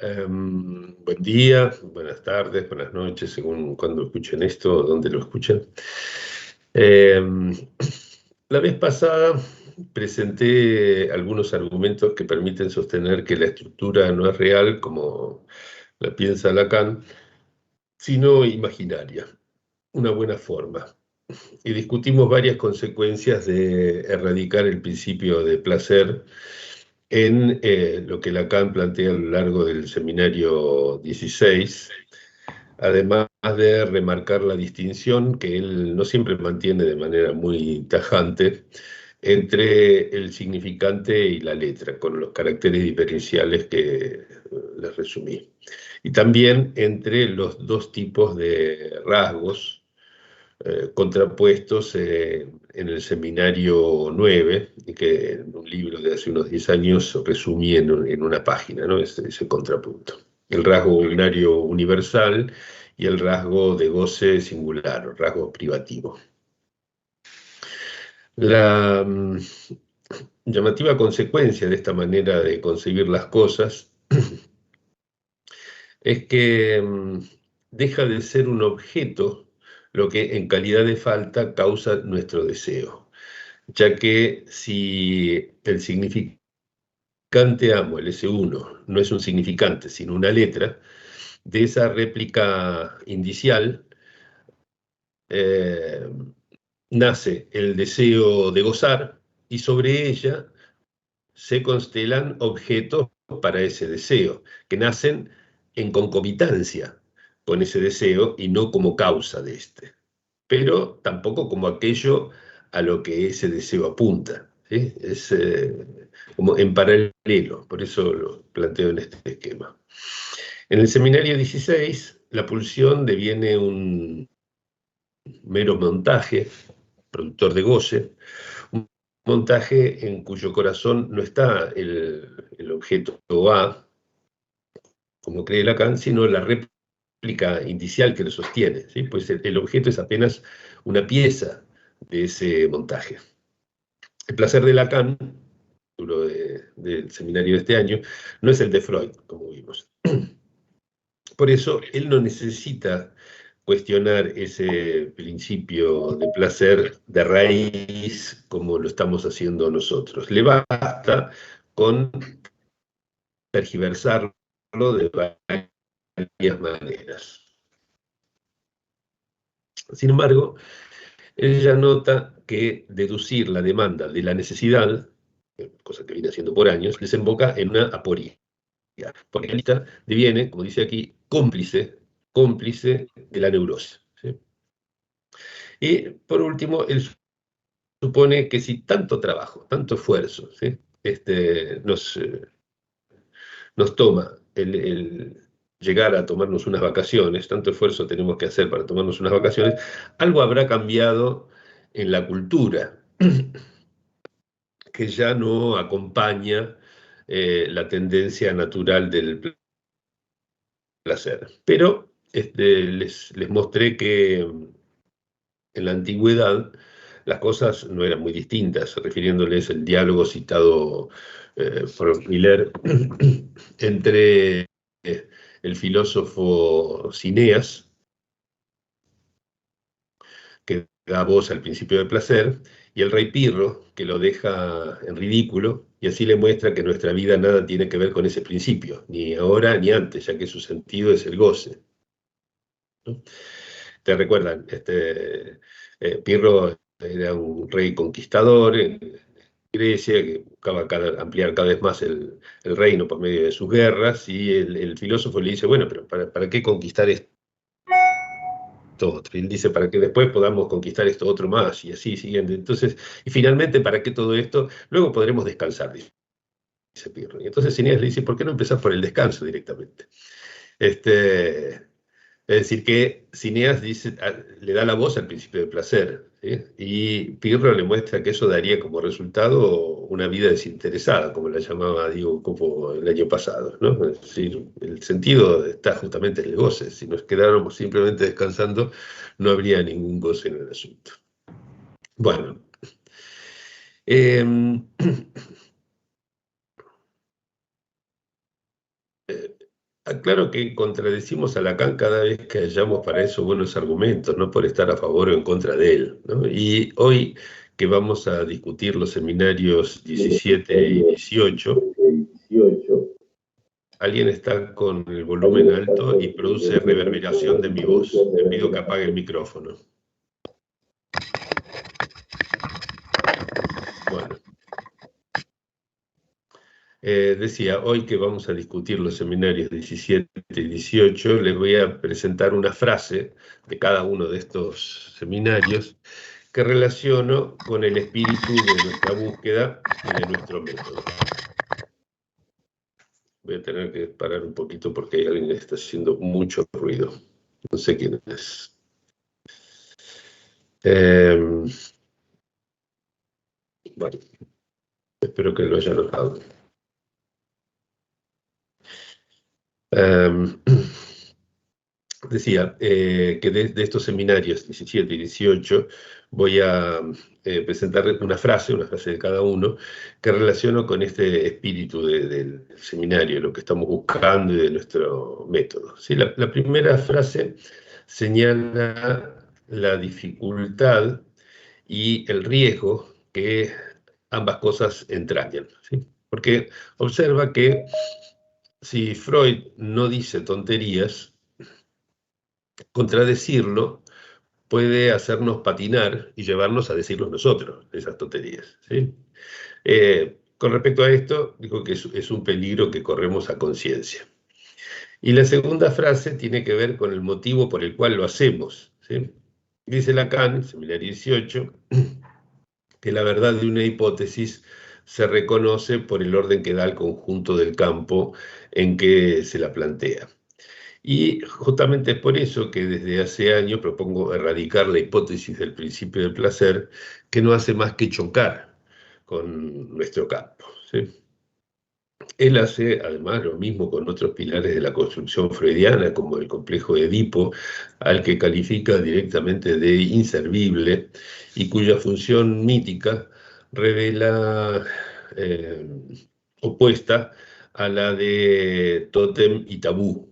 Buen día, buenas tardes, buenas noches, según cuando escuchen esto o dónde lo escuchen. Em, la vez pasada presenté algunos argumentos que permiten sostener que la estructura no es real, como la piensa Lacan, sino imaginaria, una buena forma. Y discutimos varias consecuencias de erradicar el principio de placer en lo que Lacan plantea a lo largo del seminario 16, además de remarcar la distinción que él no siempre mantiene de manera muy tajante entre el significante y la letra, con los caracteres diferenciales que les resumí. Y también entre los dos tipos de rasgos contrapuestos en el seminario 9, que en un libro de hace unos 10 años resumí en una página, ¿no? Ese contrapunto. El rasgo binario universal y el rasgo de goce singular, o rasgo privativo. La llamativa consecuencia de esta manera de concebir las cosas es que deja de ser un objeto lo que en calidad de falta causa nuestro deseo, ya que si el significante amo, el S1, no es un significante, sino una letra, de esa réplica indicial eh, nace el deseo de gozar y sobre ella se constelan objetos para ese deseo, que nacen en concomitancia con ese deseo y no como causa de este, pero tampoco como aquello a lo que ese deseo apunta, ¿sí? Es como en paralelo, por eso lo planteo en este esquema. En el seminario 16, la pulsión deviene un mero montaje, productor de goce, un montaje en cuyo corazón no está el objeto A, como cree Lacan, sino la réplica indicial que lo sostiene, ¿sí? Pues el objeto es apenas una pieza de ese montaje. El placer de Lacan, del seminario de este año, no es el de Freud, como vimos. Por eso, él no necesita cuestionar ese principio de placer de raíz como lo estamos haciendo nosotros. Le basta con tergiversarlo de varias maneras. Sin embargo, ella nota que deducir la demanda de la necesidad, cosa que viene haciendo por años, desemboca en una aporía. Porque la lista deviene, como dice aquí, cómplice de la neurosis, ¿sí? Y por último, él supone que si tanto trabajo, tanto esfuerzo, ¿sí? Nos toma el llegar a tomarnos unas vacaciones, tanto esfuerzo tenemos que hacer para tomarnos unas vacaciones, algo habrá cambiado en la cultura, que ya no acompaña la tendencia natural del placer. Pero les mostré que en la antigüedad las cosas no eran muy distintas, refiriéndoles el diálogo citado por Miller entre el filósofo Cineas, que da voz al principio del placer, y el rey Pirro, que lo deja en ridículo, y así le muestra que nuestra vida nada tiene que ver con ese principio, ni ahora ni antes, ya que su sentido es el goce, ¿no? ¿Te recuerdan? Pirro era un rey conquistador en Grecia que buscaba ampliar cada vez más el reino por medio de sus guerras, y el filósofo le dice, bueno, pero ¿para qué conquistar esto otro? Y él dice, para que después podamos conquistar esto otro más, y así siguiente. Entonces, y finalmente, ¿para qué todo esto? Luego podremos descansar, dice Pirro. Y entonces Cineas le dice, ¿por qué no empezar por el descanso directamente? Este, Es decir, que Cineas le da la voz al principio del placer, ¿sí? Y Pirro le muestra que eso daría como resultado una vida desinteresada, como la llamaba Diego Copo el año pasado, ¿no? Es decir, el sentido está justamente en el goce. Si nos quedáramos simplemente descansando, no habría ningún goce en el asunto. Bueno, eh, Aclaro que contradecimos a Lacan cada vez que hallamos para eso buenos argumentos, no por estar a favor o en contra de él, ¿no? Y hoy que vamos a discutir los seminarios 17 y 18, alguien está con el volumen alto y produce reverberación de mi voz. Le pido que apague el micrófono. Bueno. Decía, hoy que vamos a discutir los seminarios 17 y 18, les voy a presentar una frase de cada uno de estos seminarios que relaciono con el espíritu de nuestra búsqueda y de nuestro método. Voy a tener que parar un poquito porque hay alguien que está haciendo mucho ruido. No sé quién es. Bueno, espero que lo haya notado. Decía que de estos seminarios 17 y 18 voy a presentar una frase de cada uno, que relaciono con este espíritu del seminario, lo que estamos buscando y de nuestro método. ¿Sí? La primera frase señala la dificultad y el riesgo que ambas cosas entrañan, ¿sí? Porque observa que si Freud no dice tonterías, contradecirlo puede hacernos patinar y llevarnos a decirlos nosotros, esas tonterías, ¿sí? Con respecto a esto, digo que es un peligro que corremos a conciencia. Y la segunda frase tiene que ver con el motivo por el cual lo hacemos, ¿sí? Dice Lacan, seminario 18, que la verdad de una hipótesis se reconoce por el orden que da al conjunto del campo en que se la plantea. Y justamente es por eso que desde hace años propongo erradicar la hipótesis del principio del placer, que no hace más que chocar con nuestro campo, ¿sí? Él hace además lo mismo con otros pilares de la construcción freudiana, como el complejo de Edipo, al que califica directamente de inservible y cuya función mítica revela opuesta a la de tótem y tabú.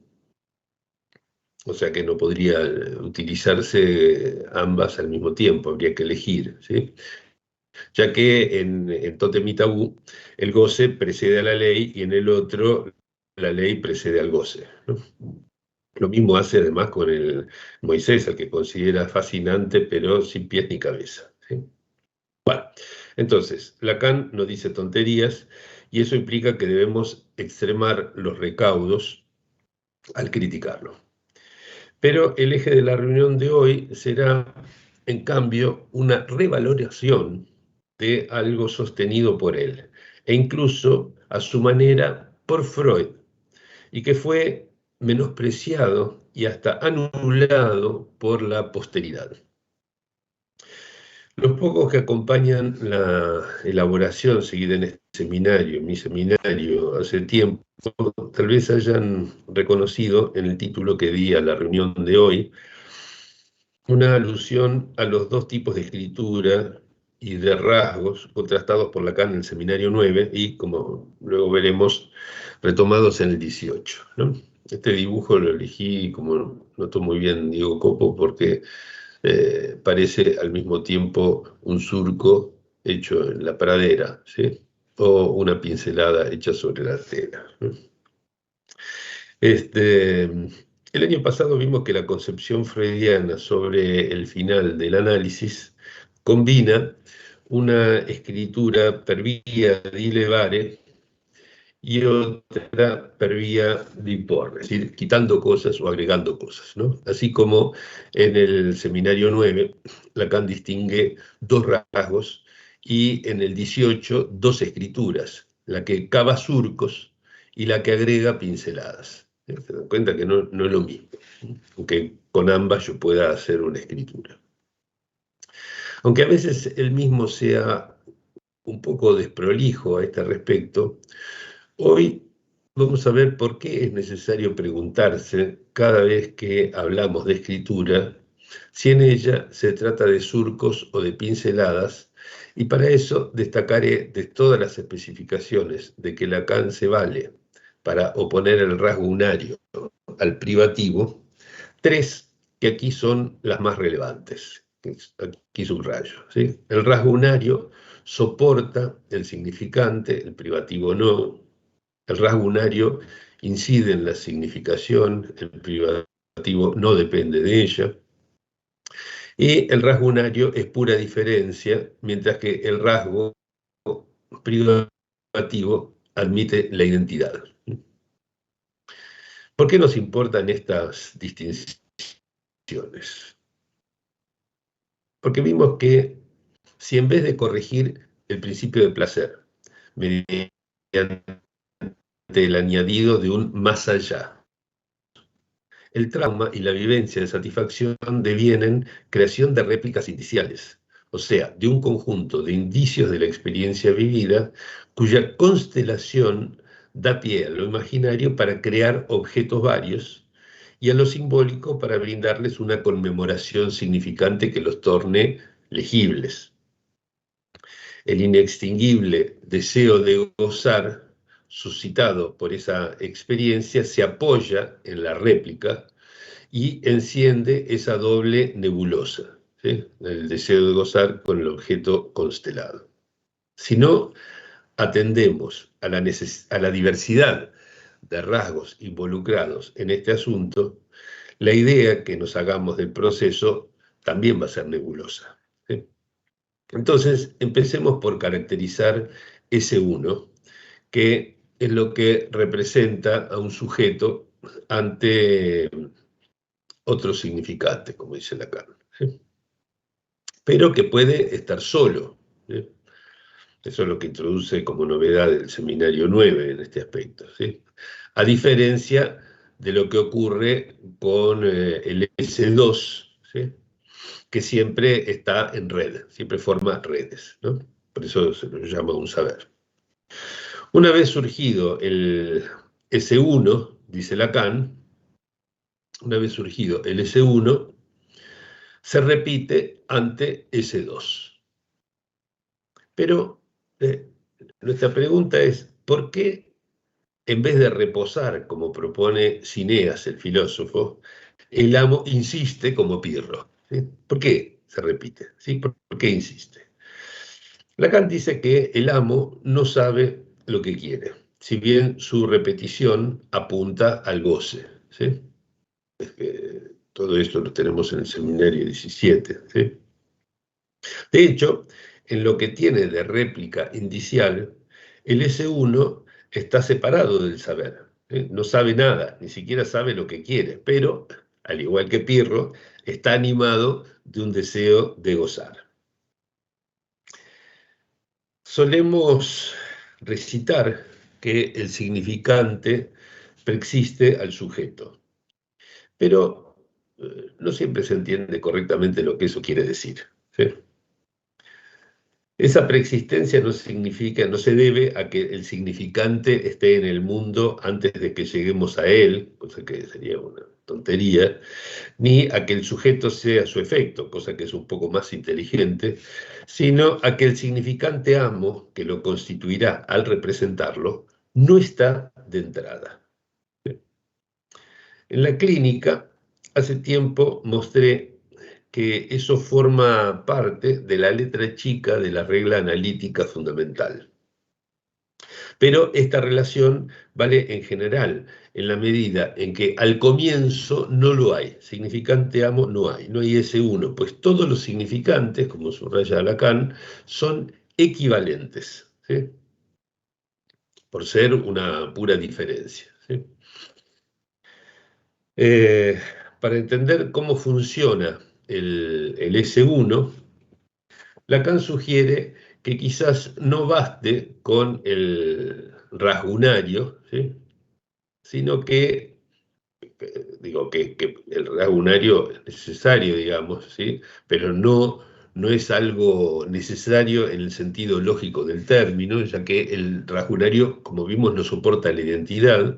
O sea que no podría utilizarse ambas al mismo tiempo, habría que elegir, ¿sí? Ya que en tótem y tabú el goce precede a la ley y en el otro la ley precede al goce, ¿no? Lo mismo hace además con el Moisés, al que considera fascinante pero sin pies ni cabeza, ¿sí? Bueno, entonces, Lacan no dice tonterías y eso implica que debemos extremar los recaudos al criticarlo. Pero el eje de la reunión de hoy será, en cambio, una revaloración de algo sostenido por él, e incluso, a su manera, por Freud, y que fue menospreciado y hasta anulado por la posteridad. Los pocos que acompañan la elaboración seguida en este seminario, en mi seminario, hace tiempo, tal vez hayan reconocido en el título que di a la reunión de hoy una alusión a los dos tipos de escritura y de rasgos contrastados por Lacan en el seminario 9 y, como luego veremos, retomados en el 18, ¿no? Este dibujo lo elegí, como notó muy bien Diego Copo, porque parece al mismo tiempo un surco hecho en la pradera, ¿sí? O una pincelada hecha sobre la tela, ¿no? El año pasado vimos que la concepción freudiana sobre el final del análisis combina una escritura per via di levare y otra per via di porre, es decir, quitando cosas o agregando cosas, ¿no? Así como en el seminario 9, Lacan distingue dos rasgos y en el 18 dos escrituras, la que cava surcos y la que agrega pinceladas. Se dan cuenta que no es lo mismo, aunque con ambas yo pueda hacer una escritura. Aunque a veces él mismo sea un poco desprolijo a este respecto, hoy vamos a ver por qué es necesario preguntarse cada vez que hablamos de escritura si en ella se trata de surcos o de pinceladas, y para eso destacaré de todas las especificaciones de que Lacan se vale para oponer el rasgo unario al privativo, 3 que aquí son las más relevantes, aquí subrayo, ¿sí? El rasgo unario soporta el significante, el privativo no. El rasgo unario incide en la significación, el privativo no depende de ella. Y el rasgo unario es pura diferencia, mientras que el rasgo privativo admite la identidad. ¿Por qué nos importan estas distinciones? Porque vimos que si en vez de corregir el principio de placer mediante el añadido de un más allá, el trauma y la vivencia de satisfacción devienen creación de réplicas indiciales, o sea, de un conjunto de indicios de la experiencia vivida cuya constelación da pie a lo imaginario para crear objetos varios y a lo simbólico para brindarles una conmemoración significante que los torne legibles. El inextinguible deseo de gozar suscitado por esa experiencia se apoya en la réplica y enciende esa doble nebulosa, ¿sí? El deseo de gozar con el objeto constelado. Si no atendemos a la diversidad de rasgos involucrados en este asunto, la idea que nos hagamos del proceso también va a ser nebulosa, ¿sí? Entonces, empecemos por caracterizar ese uno, que es lo que representa a un sujeto ante otro significante, como dice Lacan, ¿sí? Pero que puede estar solo, ¿sí? Eso es lo que introduce como novedad el seminario 9 en este aspecto, ¿sí? A diferencia de lo que ocurre con el S2, ¿sí? Que siempre está en red, siempre forma redes, ¿no? Por eso se lo llama un saber. Una vez surgido el S1, dice Lacan, una vez surgido el S1, se repite ante S2. Pero nuestra pregunta es, ¿por qué en vez de reposar, como propone Cineas, el filósofo, el amo insiste como Pirro? ¿Sí? ¿Por qué se repite? ¿Sí? ¿Por qué insiste? Lacan dice que el amo no sabe lo que quiere, si bien su repetición apunta al goce, ¿sí? Es que todo esto lo tenemos en el seminario 17, ¿sí? De hecho, en lo que tiene de réplica indicial, el S1 está separado del saber, ¿sí? No sabe nada, ni siquiera sabe lo que quiere, pero, al igual que Pirro, está animado de un deseo de gozar. Solemos recitar que el significante preexiste al sujeto, pero no siempre se entiende correctamente lo que eso quiere decir, ¿sí? Esa preexistencia no significa, no se debe a que el significante esté en el mundo antes de que lleguemos a él, cosa que sería una tontería, ni a que el sujeto sea su efecto, cosa que es un poco más inteligente, sino a que el significante amo, que lo constituirá al representarlo, no está de entrada. En la clínica, hace tiempo mostré que eso forma parte de la letra chica de la regla analítica fundamental. Pero esta relación vale en general, en la medida en que al comienzo no lo hay, significante amo no hay ese uno, pues todos los significantes, como subraya Lacan, son equivalentes, ¿sí? Por ser una pura diferencia, ¿sí? Para entender cómo funciona el S1, Lacan sugiere que quizás no baste con el rasgo unario, ¿sí? Sino que, que el rasgo unario es necesario, digamos, ¿sí? Pero no es algo necesario en el sentido lógico del término, ya que el rasgo unario, como vimos, no soporta la identidad.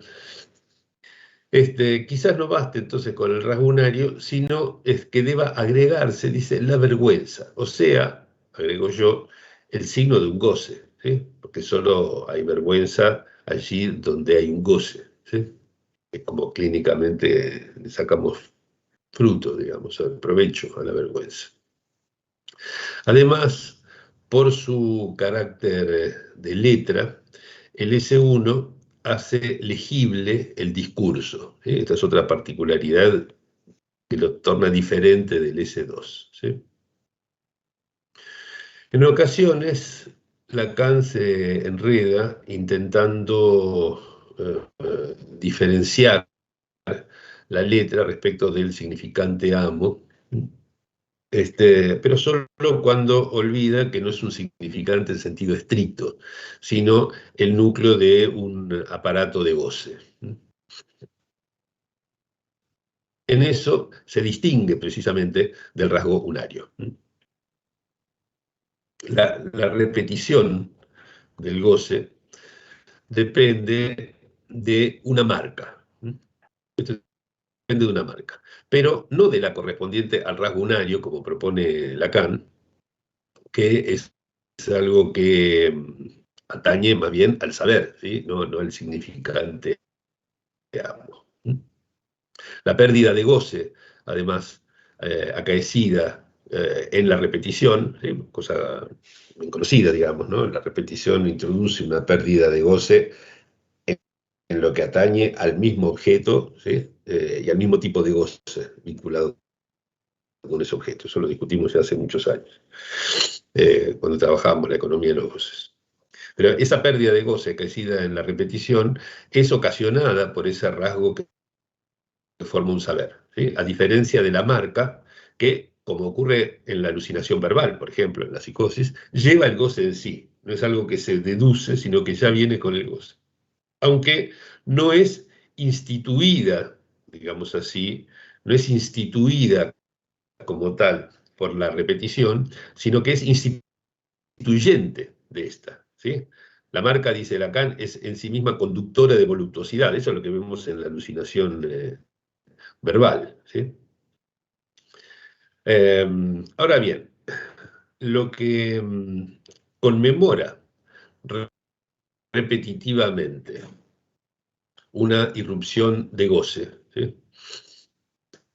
Quizás no baste entonces con el rasgo unario, sino es que deba agregarse, dice, la vergüenza, o sea, agrego yo, el signo de un goce, ¿sí? Porque solo hay vergüenza allí donde hay un goce, ¿sí? Es como clínicamente le sacamos fruto, digamos, al provecho a la vergüenza. Además, por su carácter de letra, el S1 hace legible el discurso, ¿sí? Esta es otra particularidad que lo torna diferente del S2, ¿sí? En ocasiones, Lacan se enreda intentando diferenciar la letra respecto del significante amo, pero solo cuando olvida que no es un significante en sentido estricto, sino el núcleo de un aparato de goce. En eso se distingue precisamente del rasgo unario. La repetición del goce depende de una marca. Esto depende de una marca, pero no de la correspondiente al rasgo unario, como propone Lacan, que es algo que atañe más bien al saber, ¿sí? No al significante de ambos. La pérdida de goce, además, acaecida en la repetición, ¿sí? Cosa bien conocida, digamos, ¿no? La repetición introduce una pérdida de goce en lo que atañe al mismo objeto, ¿sí? Y al mismo tipo de goce vinculado con ese objeto. Eso lo discutimos ya hace muchos años, cuando trabajábamos la economía de los goces. Pero esa pérdida de goce crecida en la repetición es ocasionada por ese rasgo que forma un saber, ¿sí? A diferencia de la marca, que, como ocurre en la alucinación verbal, por ejemplo, en la psicosis, lleva el goce en sí. No es algo que se deduce, sino que ya viene con el goce. Aunque no es instituida, digamos así, no es instituida como tal por la repetición, sino que es instituyente de esta, ¿sí? La marca, dice Lacan, es en sí misma conductora de voluptuosidad. Eso es lo que vemos en la alucinación verbal, ¿sí? Ahora bien, lo que conmemora repetitivamente una irrupción de goce, ¿sí?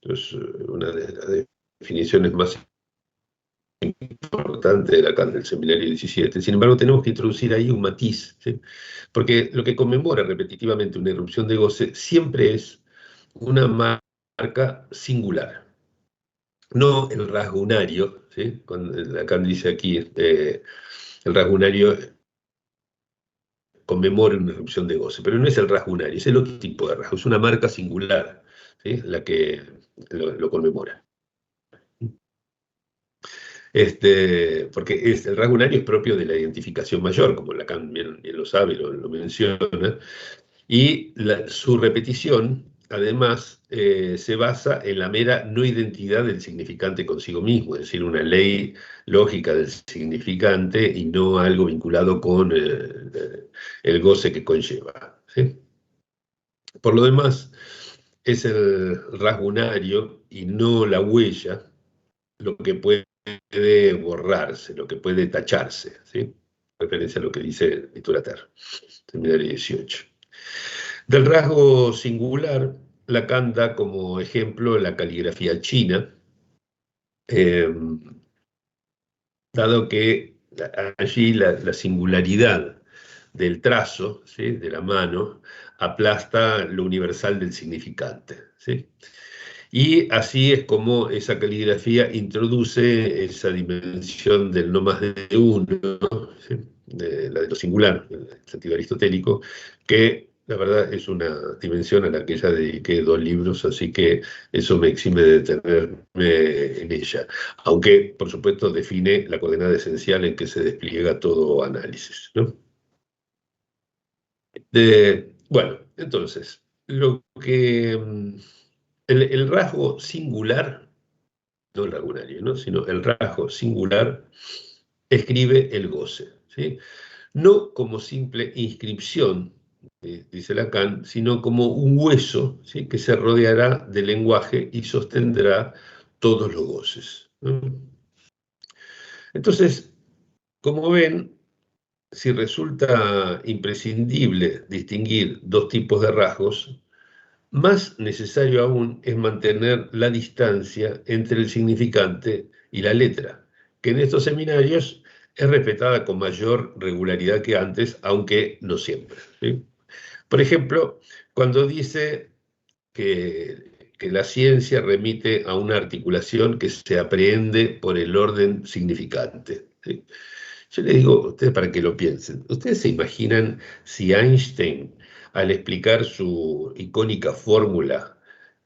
Es una de las definiciones más importantes de Lacan del Seminario 17. Sin embargo, tenemos que introducir ahí un matiz, ¿sí? Porque lo que conmemora repetitivamente una irrupción de goce siempre es una marca singular, no el rasgo unario, ¿sí? Cuando Lacan dice aquí, el rasgo unario conmemora una irrupción de goce, pero no es el rasgo unario, es el otro tipo de rasgo, es una marca singular, ¿sí? La que lo conmemora. Porque el rasgo unario es propio de la identificación mayor, como Lacan bien lo sabe, lo menciona, y su repetición, además, se basa en la mera no identidad del significante consigo mismo, es decir, una ley lógica del significante y no algo vinculado con el goce que conlleva, ¿sí? Por lo demás, es el rasgo unario y no la huella lo que puede borrarse, lo que puede tacharse, ¿sí? Referencia a lo que dice Literater, Seminario 18. Del rasgo singular, Lacan da como ejemplo la caligrafía china, eh, dado que allí la singularidad del trazo, ¿sí? De la mano, aplasta lo universal del significante, ¿sí? Y así es como esa caligrafía introduce esa dimensión del no más de uno, ¿sí? La de lo singular, en el sentido aristotélico, que la verdad es una dimensión a la que ya dediqué 2 libros, así que eso me exime de detenerme en ella. Aunque, por supuesto, define la coordenada esencial en que se despliega todo análisis, ¿no? Bueno, entonces, lo que el rasgo singular, no el lagunario, ¿no? Sino el rasgo singular escribe el goce, ¿sí? No como simple inscripción, dice Lacan, sino como un hueso, ¿sí? Que se rodeará del lenguaje y sostendrá todos los goces, ¿no? Entonces, como ven, si resulta imprescindible distinguir dos tipos de rasgos, más necesario aún es mantener la distancia entre el significante y la letra, que en estos seminarios es respetada con mayor regularidad que antes, aunque no siempre, ¿sí? Por ejemplo, cuando dice que la ciencia remite a una articulación que se aprehende por el orden significante, ¿sí? Yo les digo a ustedes para que lo piensen. ¿Ustedes se imaginan si Einstein, al explicar su icónica fórmula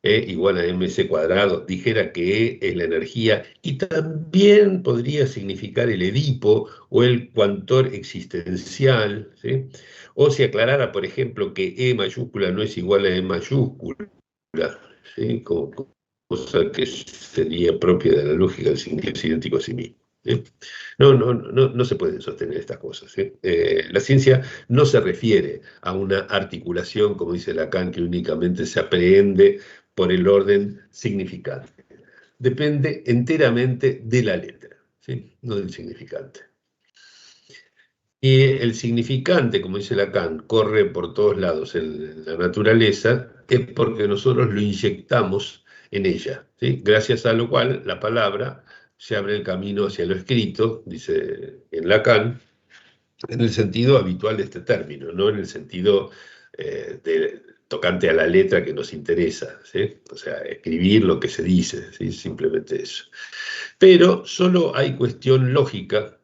E igual a mc cuadrado, dijera que E es la energía y también podría significar el Edipo o el cuantor existencial, ¿sí? O si aclarara, por ejemplo, que E mayúscula no es igual a E mayúscula, ¿sí? Cosa que sería propia de la lógica del significado es idéntico a sí mismo. ¿Sí? No se pueden sostener estas cosas, ¿sí? La ciencia no se refiere a una articulación, como dice Lacan, que únicamente se aprehende por el orden significante. Depende enteramente de la letra, ¿sí? No del significante. Y el significante, como dice Lacan, corre por todos lados en la naturaleza, es porque nosotros lo inyectamos en ella, ¿sí? Gracias a lo cual la palabra se abre el camino hacia lo escrito, dice en Lacan, en el sentido habitual de este término, no en el sentido tocante a la letra que nos interesa, ¿sí? O sea, escribir lo que se dice, ¿sí? Simplemente eso. Pero solo hay cuestión lógica,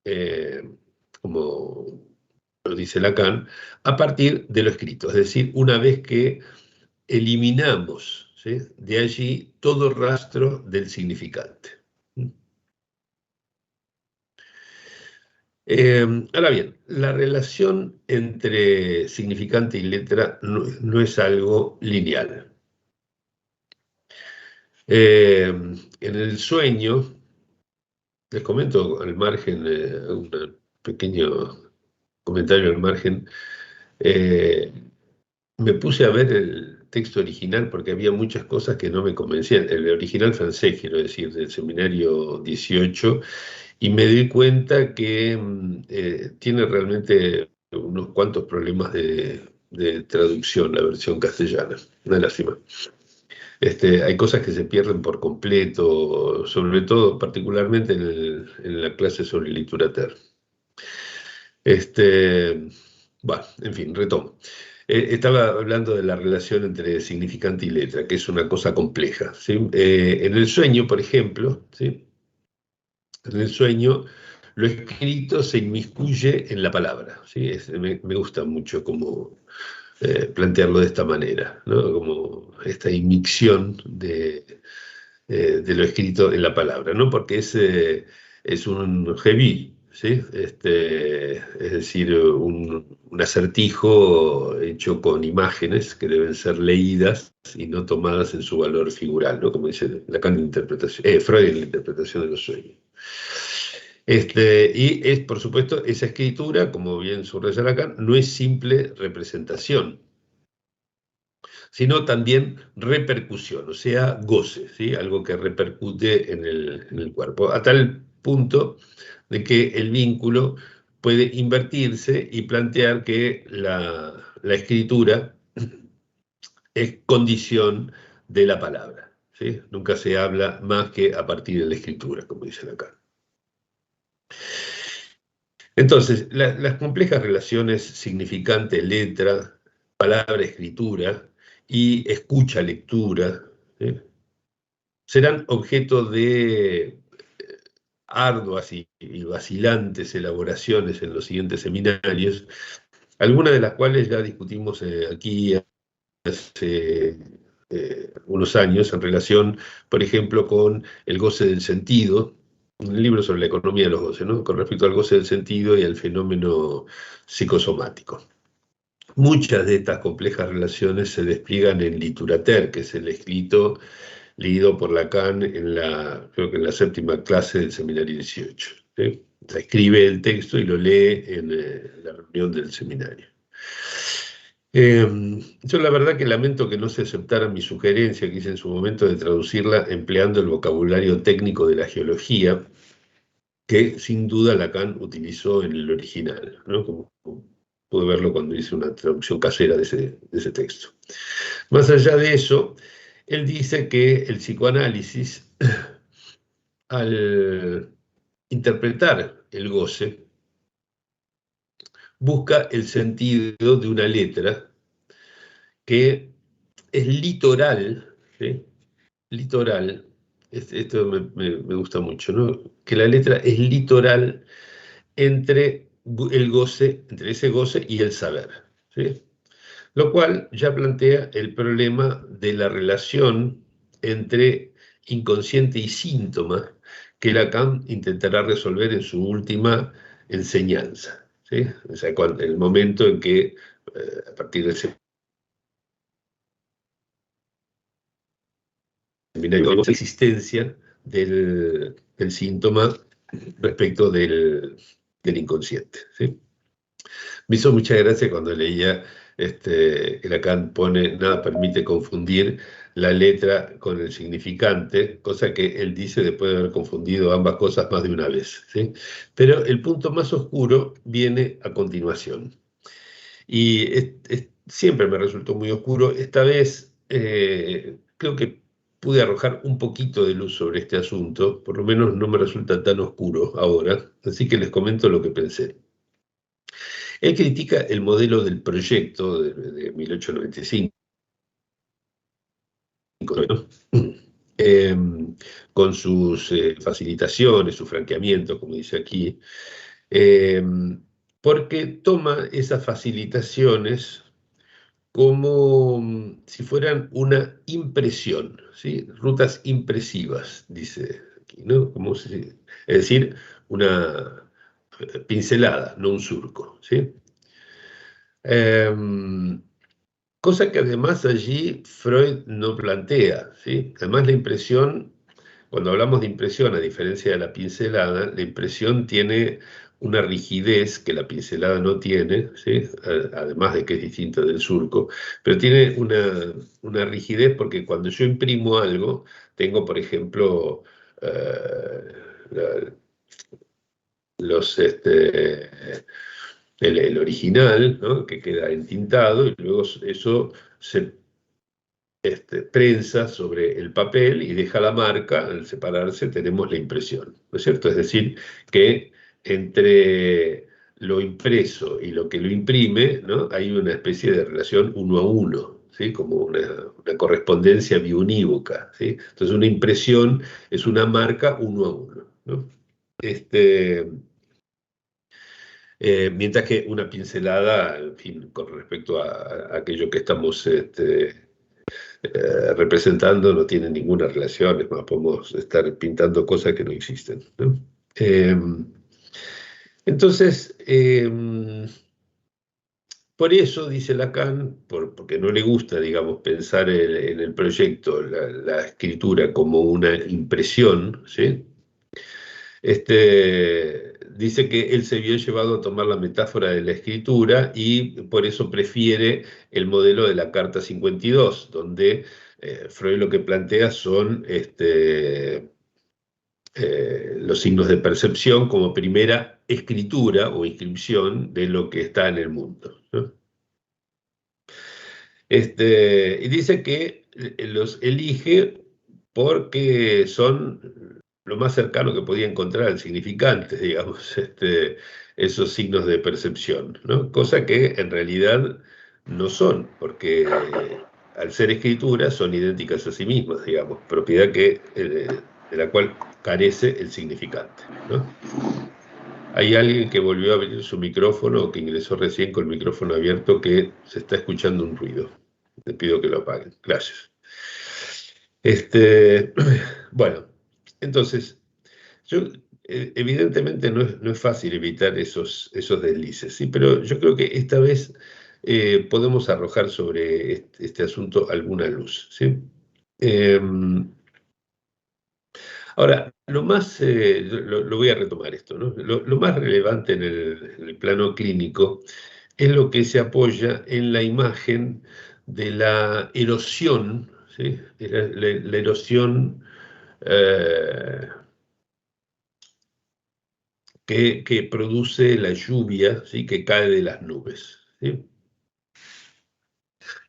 eh, como lo dice Lacan, a partir de lo escrito, es decir, una vez que eliminamos, ¿sí?, de allí todo rastro del significante. Ahora bien, la relación entre significante y letra no es algo lineal. En el sueño, les comento al margen, un pequeño comentario al margen, eh, me puse a ver el texto original porque había muchas cosas que no me convencían. El original francés, quiero decir, del seminario 18, y me di cuenta que tiene realmente unos cuantos problemas de traducción, la versión castellana. Una lástima. Hay cosas que se pierden por completo, sobre todo, particularmente en la clase sobre literatura. Bueno, en fin, retomo. Estaba hablando de la relación entre significante y letra, que es una cosa compleja, ¿sí? En el sueño, por ejemplo, ¿sí?, en el sueño, lo escrito se inmiscuye en la palabra, ¿sí? Me gusta mucho como plantearlo de esta manera, ¿no? Como esta inmixción de lo escrito en la palabra, ¿no? Porque es un reví, ¿sí? Es decir, un acertijo hecho con imágenes que deben ser leídas y no tomadas en su valor figural, ¿no? Como dice Lacan en interpretación, Freud en la interpretación de los sueños. Y es, por supuesto, esa escritura, como bien subraya Lacan, no es simple representación, sino también repercusión, o sea, goce, ¿sí? Algo que repercute en el cuerpo, a tal punto de que el vínculo puede invertirse y plantear que la escritura es condición de la palabra, ¿sí? Nunca se habla más que a partir de la escritura, como dicen acá. Entonces, las complejas relaciones significante-letra, palabra-escritura y escucha-lectura, ¿sí?, serán objeto de arduas y vacilantes elaboraciones en los siguientes seminarios, algunas de las cuales ya discutimos aquí hace unos años en relación, por ejemplo, con el goce del sentido, un libro sobre la economía de los goces, ¿no?, con respecto al goce del sentido y al fenómeno psicosomático. Muchas de estas complejas relaciones se despliegan en Literatur, que es el escrito leído por Lacan creo que en la séptima clase del seminario 18. ¿Sí? O sea, escribe el texto y lo lee en la reunión del seminario. Yo la verdad que lamento que no se aceptara mi sugerencia que hice en su momento de traducirla empleando el vocabulario técnico de la geología, que sin duda Lacan utilizó en el original, ¿no? Como pude verlo cuando hice una traducción casera de ese texto. Más allá de eso, él dice que el psicoanálisis, al interpretar el goce, busca el sentido de una letra que es litoral, ¿sí? Litoral, esto me gusta mucho, ¿no? Que la letra es litoral entre entre ese goce y el saber, ¿sí? Lo cual ya plantea el problema de la relación entre inconsciente y síntoma que Lacan intentará resolver en su última enseñanza, ¿sí? O sea, el momento en que, a partir del seminario, la existencia del síntoma respecto del inconsciente, ¿sí? Me hizo mucha gracia cuando leía que Lacan pone, nada permite confundir la letra con el significante, cosa que él dice después de haber confundido ambas cosas más de una vez, ¿sí? Pero el punto más oscuro viene a continuación. Y siempre me resultó muy oscuro. Esta vez creo que pude arrojar un poquito de luz sobre este asunto, por lo menos no me resulta tan oscuro ahora, así que les comento lo que pensé. Él critica el modelo del proyecto de 1895, ¿no? Eh, con sus facilitaciones, sus franqueamientos, como dice aquí, eh, porque toma esas facilitaciones como si fueran una impresión, ¿sí? Rutas impresivas, dice aquí, ¿no? Es decir, una pincelada, no un surco, ¿sí? Cosa que además allí Freud no plantea, ¿sí? Además la impresión, cuando hablamos de impresión, a diferencia de la pincelada, la impresión tiene una rigidez que la pincelada no tiene, ¿sí? Además de que es distinta del surco, pero tiene una rigidez porque cuando yo imprimo algo, tengo, por ejemplo, la- los, el original, ¿no? Que queda entintado, y luego eso se prensa sobre el papel y deja la marca. Al separarse tenemos la impresión, ¿no es cierto? Es decir, que entre lo impreso y lo que lo imprime, ¿no? Hay una especie de relación uno a uno, ¿sí? Como una correspondencia biunívoca, ¿sí? Entonces una impresión es una marca uno a uno, ¿no? Este, mientras que una pincelada, en fin, con respecto a aquello que estamos representando, no tiene ninguna relación, es más, podemos estar pintando cosas que no existen, ¿no? Eh, entonces, por eso, dice Lacan, porque no le gusta, digamos, pensar en el proyecto, la escritura como una impresión, ¿sí? Dice que él se vio llevado a tomar la metáfora de la escritura y por eso prefiere el modelo de la Carta 52, donde Freud lo que plantea son los signos de percepción como primera escritura o inscripción de lo que está en el mundo, ¿no? Y dice que los elige porque son lo más cercano que podía encontrar al significante, digamos, esos signos de percepción, ¿no? Cosa que en realidad no son, porque al ser escrituras son idénticas a sí mismas, digamos, propiedad de la cual carece el significante, ¿no? Hay alguien que volvió a abrir su micrófono o que ingresó recién con el micrófono abierto que se está escuchando un ruido. Te pido que lo apaguen. Gracias. Este, bueno, entonces, yo, evidentemente no es fácil evitar esos deslices, ¿sí? Pero yo creo que esta vez podemos arrojar sobre este asunto alguna luz, ¿sí? Ahora, lo voy a retomar esto, ¿no? Lo más relevante en el plano clínico es lo que se apoya en la imagen de la erosión, ¿sí? La erosión que produce la lluvia, ¿sí?, que cae de las nubes, ¿sí?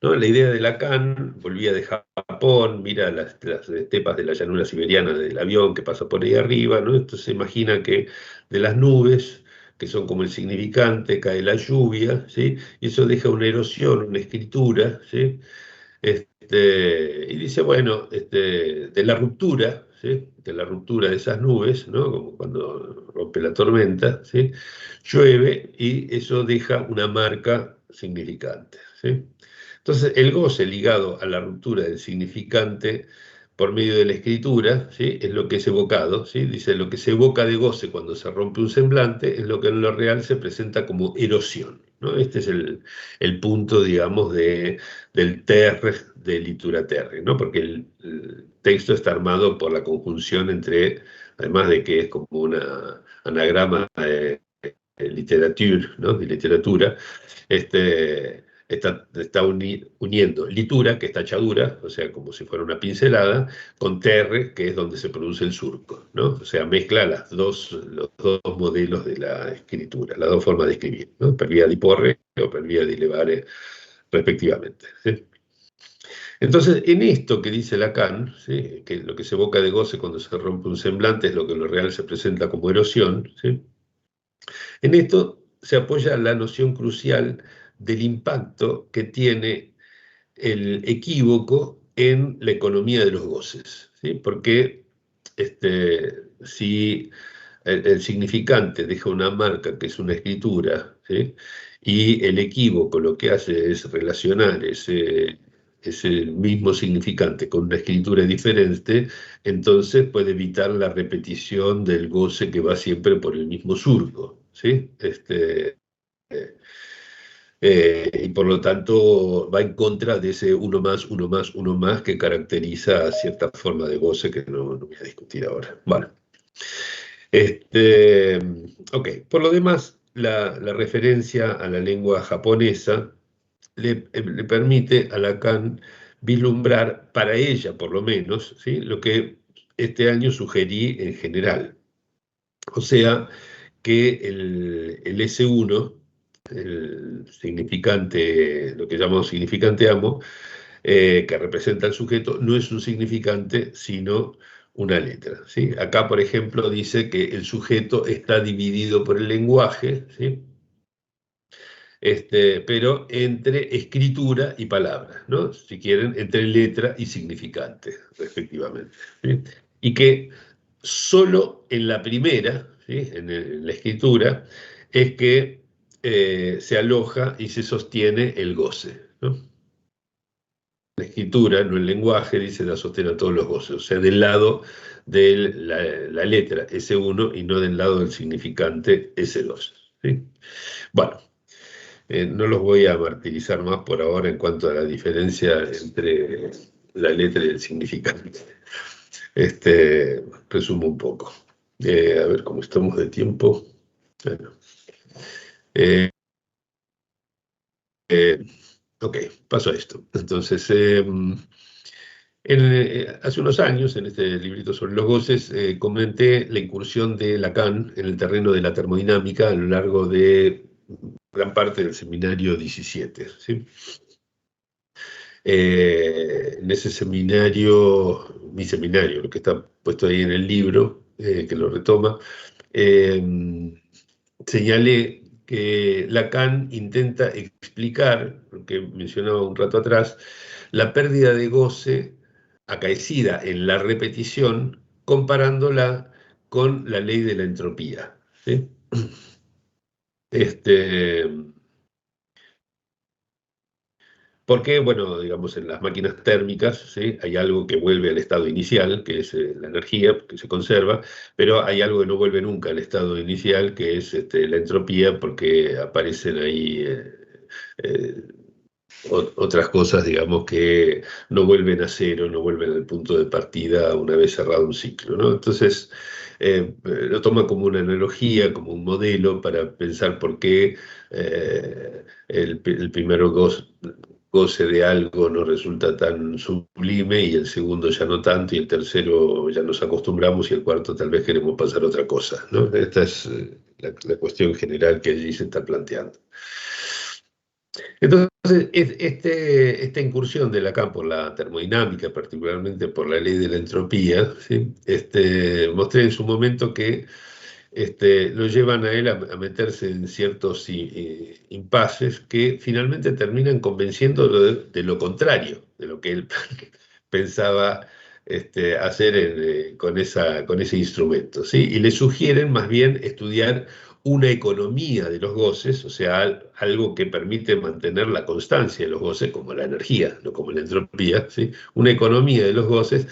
¿No? La idea de Lacan volvía de Japón, mira las estepas de la llanura siberiana del avión que pasa por ahí arriba, ¿no? Entonces se imagina que de las nubes, que son como el significante, cae la lluvia, ¿sí? Y eso deja una erosión, una escritura, ¿sí? Y dice, bueno, de la ruptura, ¿sí?, de la ruptura de esas nubes, ¿no?, como cuando rompe la tormenta, ¿sí?, llueve y eso deja una marca significante, ¿sí? Entonces, el goce ligado a la ruptura del significante por medio de la escritura, ¿sí?, es lo que es evocado, ¿sí? Dice, lo que se evoca de goce cuando se rompe un semblante es lo que en lo real se presenta como erosión, ¿no? Este es el punto, digamos, del terre, de litura terre, ¿no? Porque el texto está armado por la conjunción entre, además de que es como una anagrama de literature, ¿no?, de literatura, está uniendo litura, que es tachadura, o sea, como si fuera una pincelada, con terre, que es donde se produce el surco, ¿no? O sea, mezcla los dos modelos de la escritura, las dos formas de escribir, ¿no? Per via di porre o per via di levare, respectivamente, ¿sí? Entonces, en esto que dice Lacan, ¿sí?, que lo que se evoca de goce cuando se rompe un semblante es lo que en lo real se presenta como erosión, ¿sí?, en esto se apoya la noción crucial del impacto que tiene el equívoco en la economía de los goces, ¿sí? Porque si el significante deja una marca que es una escritura, ¿sí?, y el equívoco lo que hace es relacionar ese mismo significante con una escritura diferente, entonces puede evitar la repetición del goce que va siempre por el mismo surco, ¿sí? Y por lo tanto va en contra de ese uno más, uno más, uno más que caracteriza a cierta forma de goce que no voy a discutir ahora. Bueno, este, ok, por lo demás, la referencia a la lengua japonesa le permite a Lacan vislumbrar, para ella por lo menos, ¿sí?, lo que este año sugerí en general. O sea, que el S1, el significante, lo que llamamos significante amo, que representa al sujeto, no es un significante, sino una letra, ¿sí? Acá, por ejemplo, dice que el sujeto está dividido por el lenguaje, ¿sí?, pero entre escritura y palabra, ¿no? Si quieren, entre letra y significante, respectivamente, ¿sí? Y que solo en la primera, ¿sí?, en la escritura, es que se aloja y se sostiene el goce, ¿no? La escritura, no el lenguaje, dice, da sostén a todos los goces, o sea, del lado de la letra S1 y no del lado del significante S2, ¿sí? Bueno, no los voy a martirizar más por ahora en cuanto a la diferencia entre la letra y el significante. Resumo un poco. A ver cómo estamos de tiempo. Bueno, eh, ok, paso a esto. Entonces, hace unos años, en este librito sobre los goces, comenté la incursión de Lacan en el terreno de la termodinámica a lo largo de gran parte del seminario 17, ¿sí? En ese seminario, mi seminario, lo que está puesto ahí en el libro, que lo retoma, señalé que Lacan intenta explicar, lo que mencionaba un rato atrás, la pérdida de goce acaecida en la repetición, comparándola con la ley de la entropía, ¿sí? Este, Porque, bueno, digamos, en las máquinas térmicas, ¿sí?, hay algo que vuelve al estado inicial, que es la energía, que se conserva, pero hay algo que no vuelve nunca al estado inicial, que es la entropía, porque aparecen ahí eh, otras cosas, digamos, que no vuelven a cero, no vuelven al punto de partida una vez cerrado un ciclo, ¿no? Entonces, lo toma como una analogía, como un modelo para pensar por qué el primero goce de algo no resulta tan sublime y el segundo ya no tanto y el tercero ya nos acostumbramos y el cuarto tal vez queremos pasar a otra cosa, ¿no? Esta es la cuestión general que allí se está planteando. Entonces, esta incursión de Lacan por la termodinámica, particularmente por la ley de la entropía, ¿sí? Mostré en su momento que lo llevan a él a meterse en ciertos impases que finalmente terminan convenciéndolo de lo contrario, de lo que él pensaba hacer con ese instrumento, ¿sí? Y le sugieren más bien estudiar una economía de los goces, o sea, algo que permite mantener la constancia de los goces, como la energía, no como la entropía, ¿sí? Una economía de los goces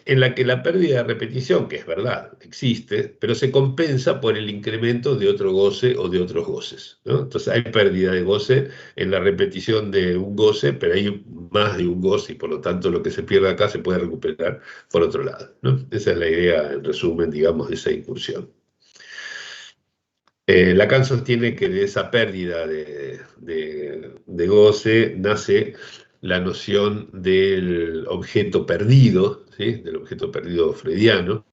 en la que la pérdida de repetición, que es verdad, existe, pero se compensa por el incremento de otro goce o de otros goces, ¿no? Entonces hay pérdida de goce en la repetición de un goce, pero hay más de un goce y por lo tanto lo que se pierde acá se puede recuperar por otro lado, ¿no? Esa es la idea, en resumen, digamos, de esa incursión. Lacan sostiene que de esa pérdida de goce nace la noción del objeto perdido, ¿sí? Del objeto perdido freudiano,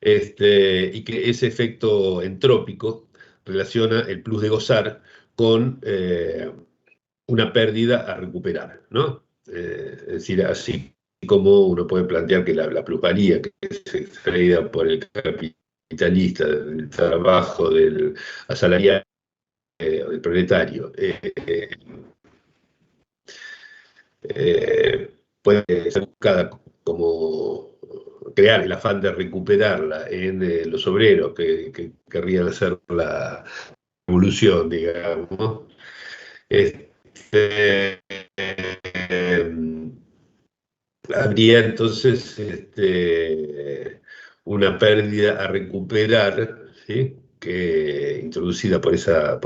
y que ese efecto entrópico relaciona el plus de gozar con una pérdida a recuperar, ¿no? Es decir, así como uno puede plantear que la plusvalía que es extraída por el capitalista del trabajo del asalariado, del proletario, puede ser buscada como crear el afán de recuperarla en los obreros que querrían hacer la revolución, digamos. Este, Habría entonces una pérdida a recuperar, ¿sí? Que, introducida por esa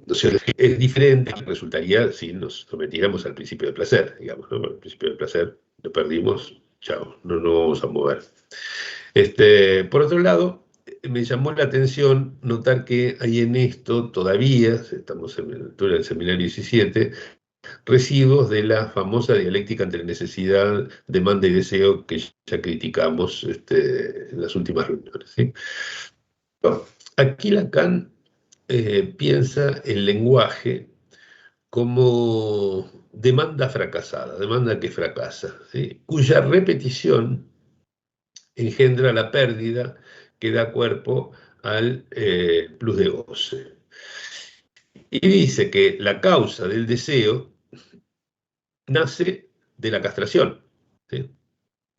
noción. Es diferente, resultaría si nos sometiéramos al principio de placer, digamos, ¿no? El principio de placer lo perdimos, chao, no nos vamos a mover. Por otro lado, me llamó la atención notar que hay en esto todavía, estamos en la altura del seminario 17, residuos de la famosa dialéctica entre necesidad, demanda y deseo que ya criticamos en las últimas reuniones, ¿sí? Bueno, aquí Lacan piensa el lenguaje como demanda fracasada, demanda que fracasa, ¿sí? Cuya repetición engendra la pérdida que da cuerpo al plus de goce. Y dice que la causa del deseo nace de la castración, ¿sí?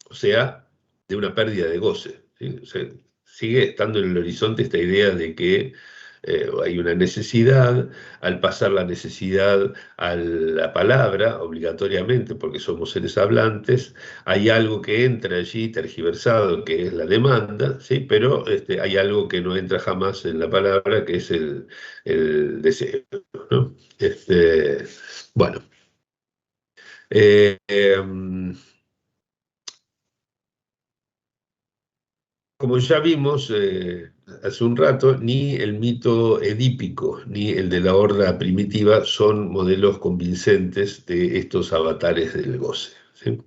O sea, de una pérdida de goce, ¿sí? O sea, sigue estando en el horizonte esta idea de que hay una necesidad, al pasar la necesidad a la palabra, obligatoriamente, porque somos seres hablantes, hay algo que entra allí tergiversado, que es la demanda, ¿sí? Pero hay algo que no entra jamás en la palabra, que es el deseo, ¿no? Bueno. Como ya vimos hace un rato, ni el mito edípico ni el de la horda primitiva son modelos convincentes de estos avatares del goce, ¿sí?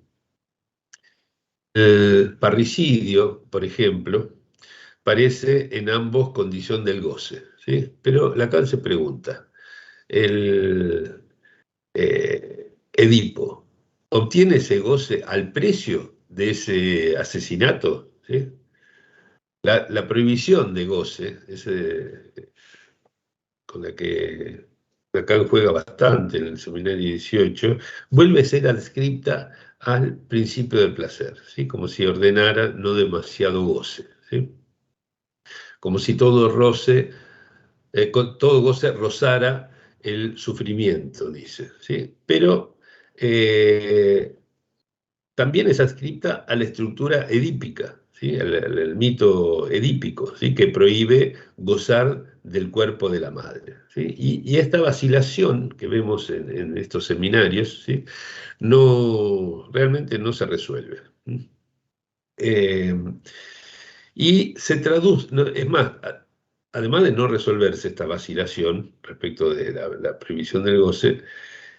El parricidio, por ejemplo, parece en ambos condición del goce, ¿sí? Pero Lacan se pregunta, ¿el Edipo obtiene ese goce al precio de ese asesinato? ¿Sí? La prohibición de goce, con la que Lacan juega bastante en el seminario 18, vuelve a ser adscripta al principio del placer, ¿sí? Como si ordenara no demasiado goce, ¿sí? Como si todo todo goce rozara el sufrimiento, dice, ¿sí? Pero también es adscrita a la estructura edípica, ¿sí? Al mito edípico, ¿sí? Que prohíbe gozar del cuerpo de la madre, ¿sí? Y esta vacilación que vemos en estos seminarios, ¿sí? Realmente no se resuelve. Eh, y se traduce, es más, además de no resolverse esta vacilación respecto de la prohibición del goce,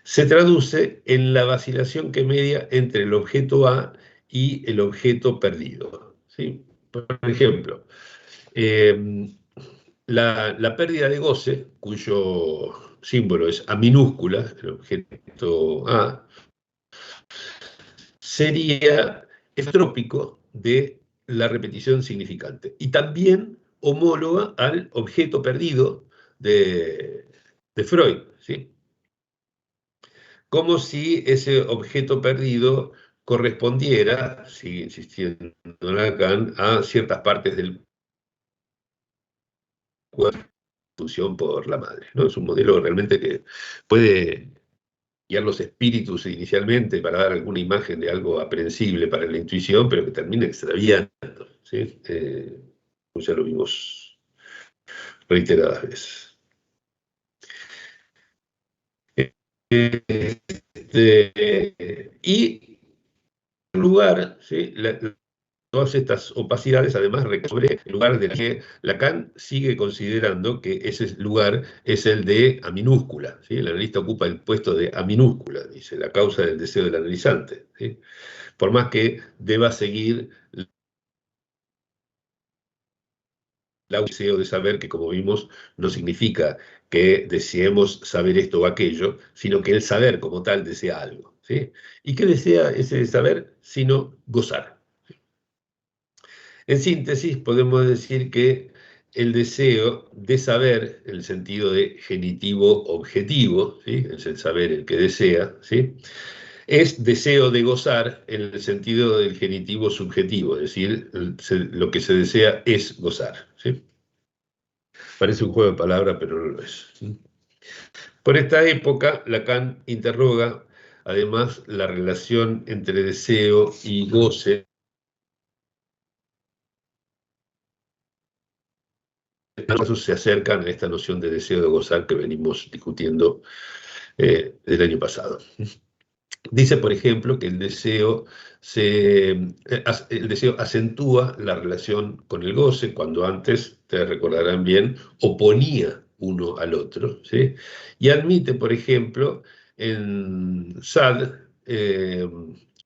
se traduce en la vacilación que media entre el objeto A y el objeto perdido, ¿sí? Por ejemplo, La pérdida de goce, cuyo símbolo es A minúscula, el objeto A, sería estrópico de la repetición significante y también homóloga al objeto perdido de Freud, ¿sí? Como si ese objeto perdido correspondiera, sigue insistiendo Lacan, a ciertas partes del cuerpo función por la madre, ¿no? Es un modelo realmente que puede guiar los espíritus inicialmente para dar alguna imagen de algo aprehensible para la intuición, pero que termina extraviando, ¿sí? Pues ya lo vimos reiteradas veces. Y en lugar, ¿sí? Todas estas opacidades, además, sobre el lugar del que Lacan sigue considerando que ese lugar es el de A minúscula, ¿sí? El analista ocupa el puesto de A minúscula, dice, la causa del deseo del analizante, ¿sí? Por más que deba seguir el deseo de saber, que como vimos, no significa que deseemos saber esto o aquello, sino que el saber como tal desea algo, ¿sí? ¿Y qué desea ese saber? Sino gozar. En síntesis, podemos decir que el deseo de saber, en el sentido de genitivo objetivo, ¿sí? Es el saber el que desea, ¿sí? Es deseo de gozar en el sentido del genitivo subjetivo, es decir, lo que se desea es gozar, ¿sí? Parece un juego de palabras, pero no lo es. Por esta época, Lacan interroga además la relación entre deseo y goce. Casos se acercan a esta noción de deseo de gozar que venimos discutiendo el año pasado. Dice, por ejemplo, que el deseo acentúa la relación con el goce, cuando antes, te recordarán bien, oponía uno al otro, ¿sí? Y admite, por ejemplo, en Sade,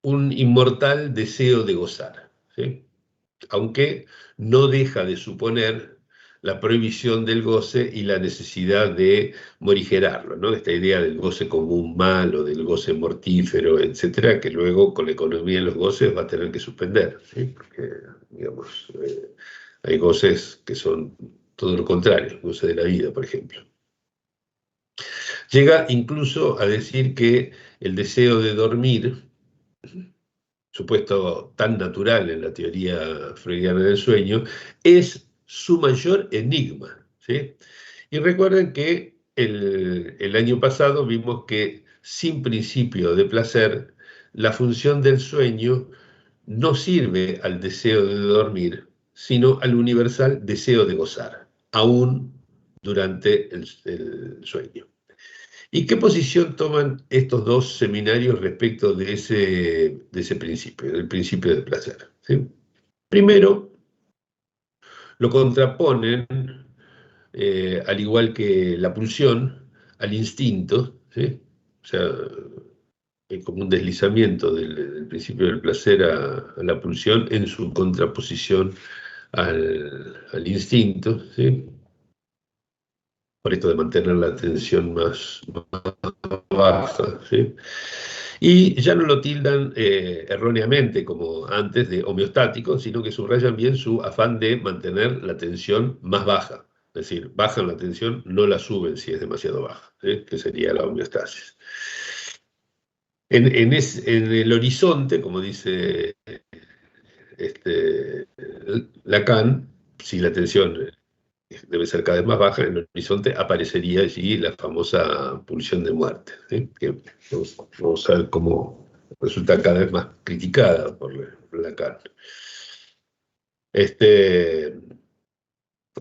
un inmortal deseo de gozar, ¿sí? Aunque no deja de suponer la prohibición del goce y la necesidad de morigerarlo, ¿no? Esta idea del goce como un mal o del goce mortífero, etcétera, que luego con la economía de los goces va a tener que suspender, ¿sí? Porque, digamos, hay goces que son todo lo contrario, el goce de la vida, por ejemplo. Llega incluso a decir que el deseo de dormir, supuesto tan natural en la teoría freudiana del sueño, es su mayor enigma, ¿sí? Y recuerden que el año pasado vimos que sin principio de placer, la función del sueño no sirve al deseo de dormir, sino al universal deseo de gozar, aún durante el sueño. ¿Y qué posición toman estos dos seminarios respecto de ese principio, del principio del placer? ¿Sí? Primero, lo contraponen, al igual que la pulsión, al instinto, ¿sí? O sea, hay como un deslizamiento del principio del placer a la pulsión en su contraposición al instinto, ¿sí? Por esto de mantener la atención más baja, ¿sí? Y ya no lo tildan erróneamente como antes de homeostático, sino que subrayan bien su afán de mantener la tensión más baja. Es decir, bajan la tensión, no la suben si es demasiado baja, ¿sí? Que sería la homeostasis. En el horizonte, como dice Lacan, si la tensión debe ser cada vez más baja, en el horizonte aparecería allí la famosa pulsión de muerte, ¿sí? Que vamos a ver cómo resulta cada vez más criticada por Lacan.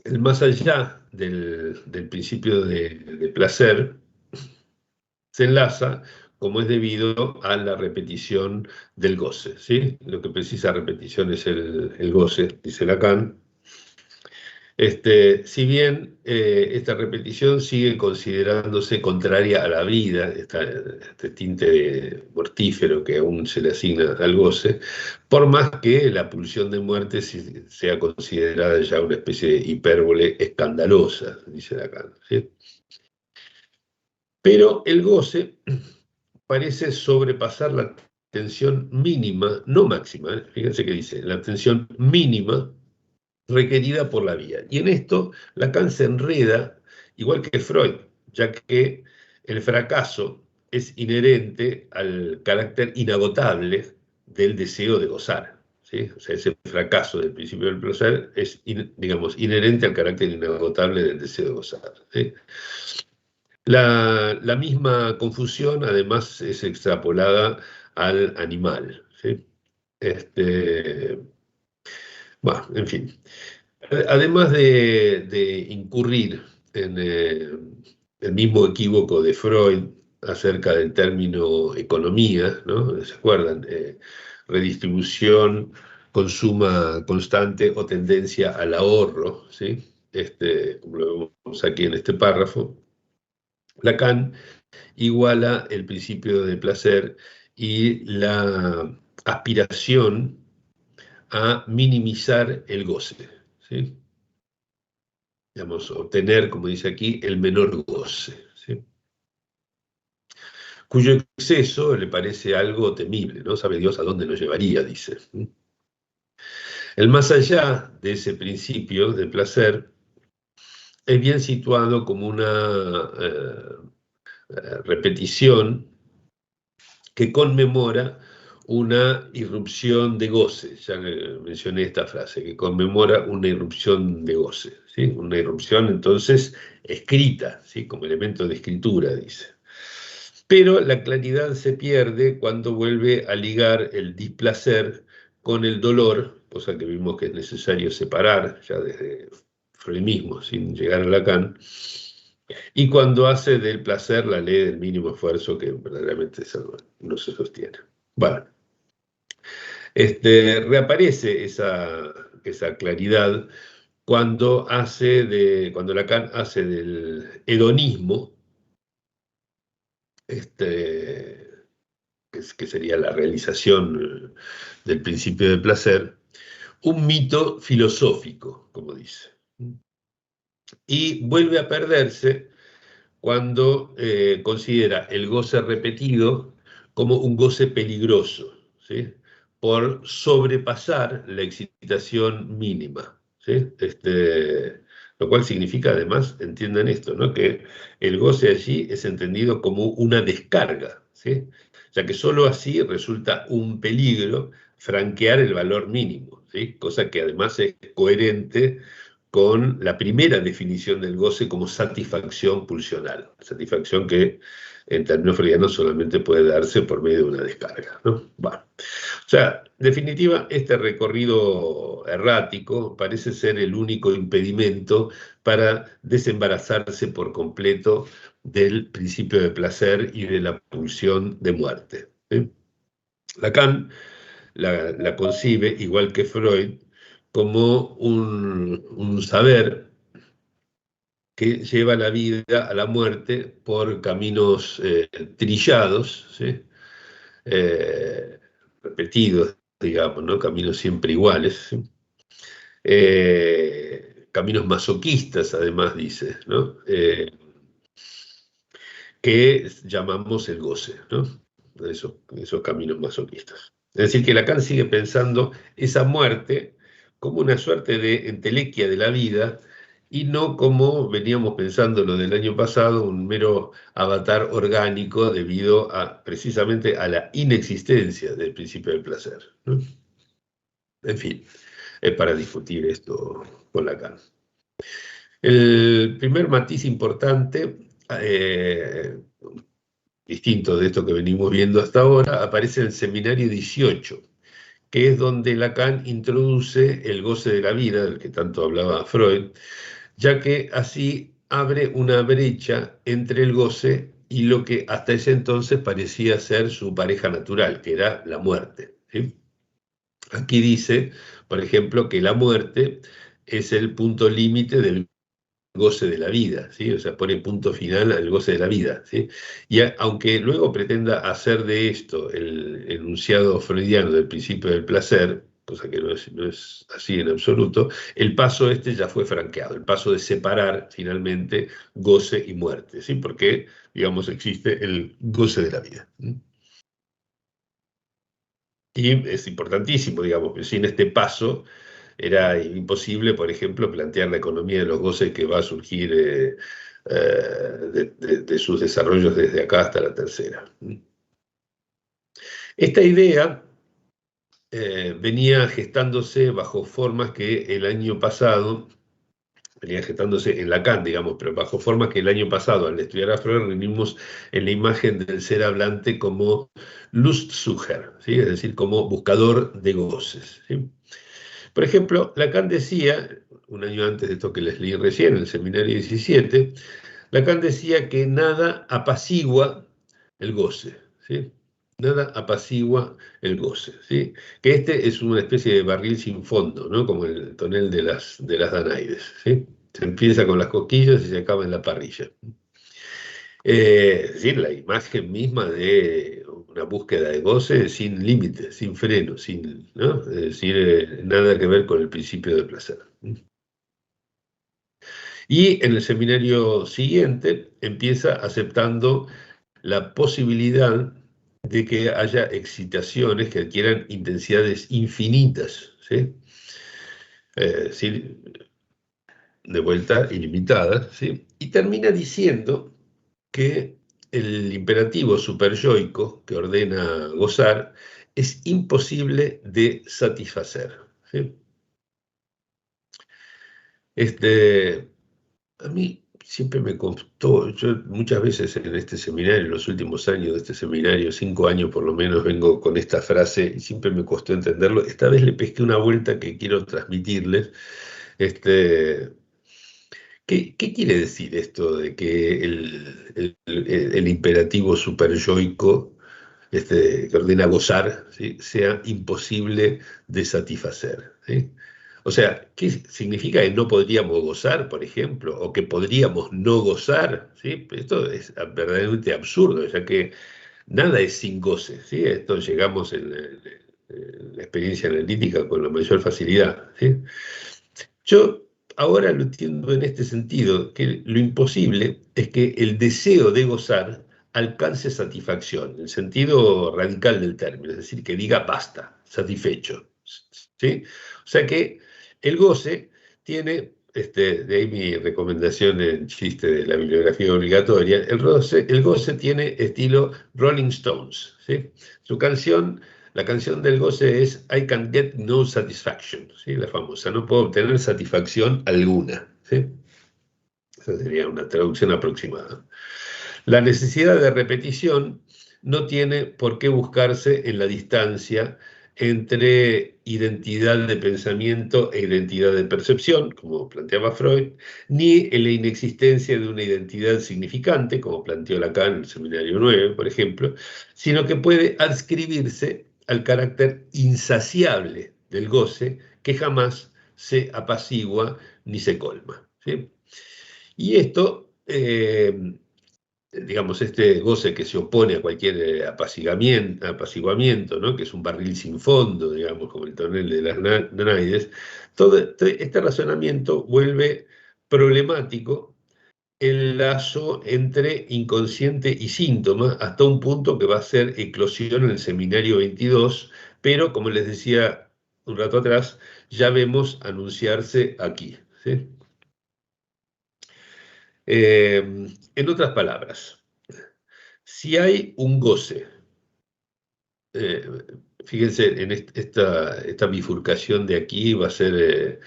El más allá del principio de placer se enlaza, como es debido a la repetición del goce, ¿sí? Lo que precisa repetición es el goce, dice Lacan. Si bien esta repetición sigue considerándose contraria a la vida, este tinte mortífero que aún se le asigna al goce, por más que la pulsión de muerte sea considerada ya una especie de hipérbole escandalosa, dice Lacan, ¿sí? Pero el goce parece sobrepasar la tensión mínima, no máxima, fíjense que dice, la tensión mínima requerida por la vida. Y en esto Lacan se enreda, igual que Freud, ya que el fracaso es inherente al carácter inagotable del deseo de gozar. ¿Sí? O sea, ese fracaso del principio del placer es, digamos, inherente al carácter inagotable del deseo de gozar. ¿Sí? La misma confusión, además, es extrapolada al animal. ¿Sí? Este, bueno, en fin. Además de incurrir en el mismo equívoco de Freud acerca del término economía, ¿no? ¿Se acuerdan? Redistribución, consuma constante o tendencia al ahorro, ¿sí? Como lo vemos aquí en este párrafo. Lacan iguala el principio de placer y la aspiración a minimizar el goce, ¿sí? Digamos, obtener, como dice aquí, el menor goce, ¿sí? Cuyo exceso le parece algo temible, ¿no? Sabe Dios a dónde nos llevaría, dice. El más allá de ese principio de placer es bien situado como una repetición que conmemora una irrupción de goce. Ya mencioné esta frase, que conmemora una irrupción de goce, ¿sí? Una irrupción entonces escrita, ¿sí? Como elemento de escritura, dice. Pero la claridad se pierde cuando vuelve a ligar el displacer con el dolor, cosa que vimos que es necesario separar ya desde Freud mismo, sin llegar a Lacan, y cuando hace del placer la ley del mínimo esfuerzo que verdaderamente no se sostiene. Bueno, reaparece esa claridad cuando Lacan hace del hedonismo, que sería la realización del principio del placer, un mito filosófico, como dice. Y vuelve a perderse cuando considera el goce repetido como un goce peligroso, ¿sí? Por sobrepasar la excitación mínima, ¿sí? Lo cual significa, además, entiendan esto, ¿no? Que el goce allí es entendido como una descarga, ¿sí? Ya que sólo así resulta un peligro franquear el valor mínimo, ¿sí? Cosa que además es coherente con la primera definición del goce como satisfacción pulsional, satisfacción que en términos freudianos solamente puede darse por medio de una descarga, ¿no? Bueno, o sea, en definitiva, este recorrido errático parece ser el único impedimento para desembarazarse por completo del principio de placer y de la pulsión de muerte, ¿sí? Lacan la concibe, igual que Freud, como un saber que lleva la vida a la muerte por caminos trillados, ¿sí? Repetidos, digamos, ¿no? Caminos siempre iguales, ¿sí? Caminos masoquistas, además, dice, ¿no? Que llamamos el goce, ¿no? Esos caminos masoquistas. Es decir, que Lacan sigue pensando esa muerte como una suerte de entelequia de la vida y no como veníamos pensando lo del año pasado, un mero avatar orgánico debido precisamente a la inexistencia del principio del placer, ¿no? En fin, es para discutir esto con Lacan. El primer matiz importante, distinto de esto que venimos viendo hasta ahora, aparece en el Seminario 18, que es donde Lacan introduce el goce de la vida, del que tanto hablaba Freud, ya que así abre una brecha entre el goce y lo que hasta ese entonces parecía ser su pareja natural, que era la muerte, ¿sí? Aquí dice, por ejemplo, que la muerte es el punto límite del goce de la vida, ¿sí? O sea, pone punto final al goce de la vida, ¿sí? Y aunque luego pretenda hacer de esto el enunciado freudiano del principio del placer, cosa que no es así en absoluto, el paso este ya fue franqueado, el paso de separar finalmente goce y muerte, ¿sí? Porque, digamos, existe el goce de la vida. Y es importantísimo, digamos, que sin este paso era imposible, por ejemplo, plantear la economía de los goces que va a surgir de sus desarrollos desde acá hasta la tercera. Esta idea venía gestándose bajo formas que el año pasado, venía gestándose en Lacan, digamos, pero bajo formas que el año pasado, al estudiar a Freud, reunimos en la imagen del ser hablante como Lustsucher, ¿sí? Es decir, como buscador de goces, ¿sí? Por ejemplo, Lacan decía, un año antes de esto que les leí recién, en el seminario 17, Lacan decía que nada apacigua el goce, ¿sí? Nada apacigua el goce, ¿sí? Que este es una especie de barril sin fondo, ¿no? Como el tonel de las Danaides, ¿sí? Se empieza con las cosquillas y se acaba en la parrilla. Es decir, la imagen misma de una búsqueda de goce sin límites, sin freno, sin, ¿no? Es decir, nada que ver con el principio del placer. Y en el seminario siguiente empieza aceptando la posibilidad de que haya excitaciones que adquieran intensidades infinitas, ¿sí? Es decir, de vuelta ilimitadas, ¿sí? Y termina diciendo que el imperativo superyoico que ordena gozar es imposible de satisfacer, ¿sí? A mí siempre me costó, yo muchas veces en este seminario, en los últimos años de este seminario, 5 años por lo menos, vengo con esta frase y siempre me costó entenderlo. Esta vez le pesqué una vuelta que quiero transmitirles. Este, ¿qué quiere decir esto de que el imperativo superyoico que ordena gozar, ¿sí? sea imposible de satisfacer, ¿sí? O sea, ¿qué significa que no podríamos gozar, por ejemplo? O que podríamos no gozar, ¿sí? Esto es verdaderamente absurdo, ya que nada es sin goce, ¿sí? Esto llegamos en la experiencia analítica con la mayor facilidad, ¿sí? Yo ahora lo entiendo en este sentido, que lo imposible es que el deseo de gozar alcance satisfacción, en el sentido radical del término, es decir, que diga basta, satisfecho, ¿sí? O sea que el goce tiene, de ahí mi recomendación en chiste de la bibliografía obligatoria, el goce tiene estilo Rolling Stones, ¿sí? Su canción, la canción del goce es I can get no satisfaction, ¿sí? La famosa, no puedo obtener satisfacción alguna, ¿sí? Esa sería una traducción aproximada. La necesidad de repetición no tiene por qué buscarse en la distancia entre identidad de pensamiento e identidad de percepción, como planteaba Freud, ni en la inexistencia de una identidad significante, como planteó Lacan en el Seminario 9, por ejemplo, sino que puede adscribirse al carácter insaciable del goce que jamás se apacigua ni se colma, ¿sí? Y esto, digamos, este goce que se opone a cualquier apaciguamiento, ¿no? Que es un barril sin fondo, digamos, como el tonel de las Danaides, todo este razonamiento vuelve problemático el lazo entre inconsciente y síntoma hasta un punto que va a ser eclosión en el seminario 22, pero como les decía un rato atrás, ya vemos anunciarse aquí, ¿sí? En otras palabras, si hay un goce, eh, fíjense, en esta bifurcación de aquí va a ser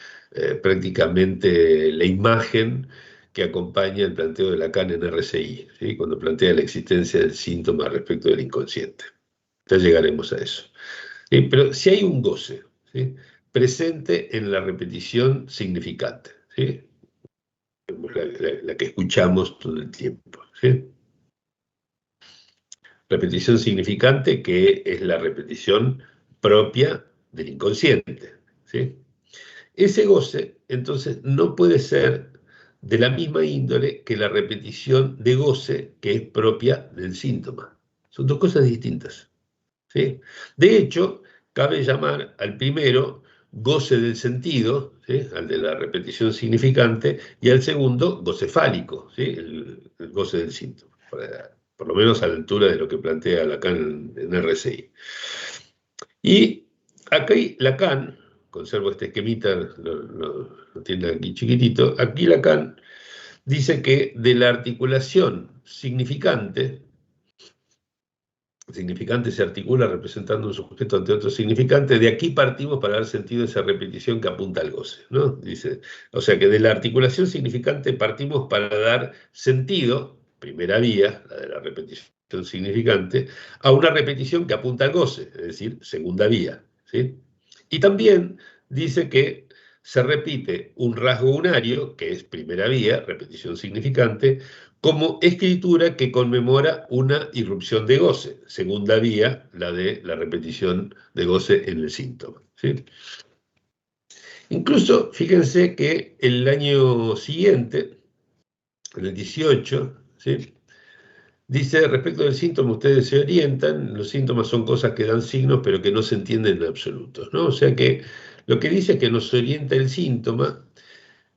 prácticamente la imagen que acompaña el planteo de Lacan en RCI, ¿sí? Cuando plantea la existencia del síntoma respecto del inconsciente. Ya llegaremos a eso. Pero si hay un goce, ¿sí? Presente en la repetición significante, ¿sí? La que escuchamos todo el tiempo, ¿sí? Repetición significante que es la repetición propia del inconsciente, ¿sí? ese goce, entonces, no puede ser de la misma índole que la repetición de goce que es propia del síntoma. Son dos cosas distintas, ¿sí? De hecho, cabe llamar al primero goce del sentido, ¿sí?, al de la repetición significante, y al segundo goce fálico, ¿sí?, el goce del síntoma, por lo menos a la altura de lo que plantea Lacan en RCI. Y aquí Lacan, conservo este esquemita, lo tiene aquí chiquitito, aquí Lacan dice que de la articulación significante se articula representando un sujeto ante otro significante, de aquí partimos para dar sentido a esa repetición que apunta al goce, ¿no? Dice, o sea que de la articulación significante partimos para dar sentido, primera vía, la de la repetición significante, a una repetición que apunta al goce, es decir, segunda vía, ¿sí? Y también dice que se repite un rasgo unario, que es primera vía, repetición significante, como escritura que conmemora una irrupción de goce, segunda vía, la de la repetición de goce en el síntoma, ¿sí? Incluso, fíjense que el año siguiente, en el 18, ¿sí?, dice, respecto del síntoma, ustedes se orientan, los síntomas son cosas que dan signos, pero que no se entienden en absoluto, ¿no? O sea que lo que dice es que nos orienta el síntoma,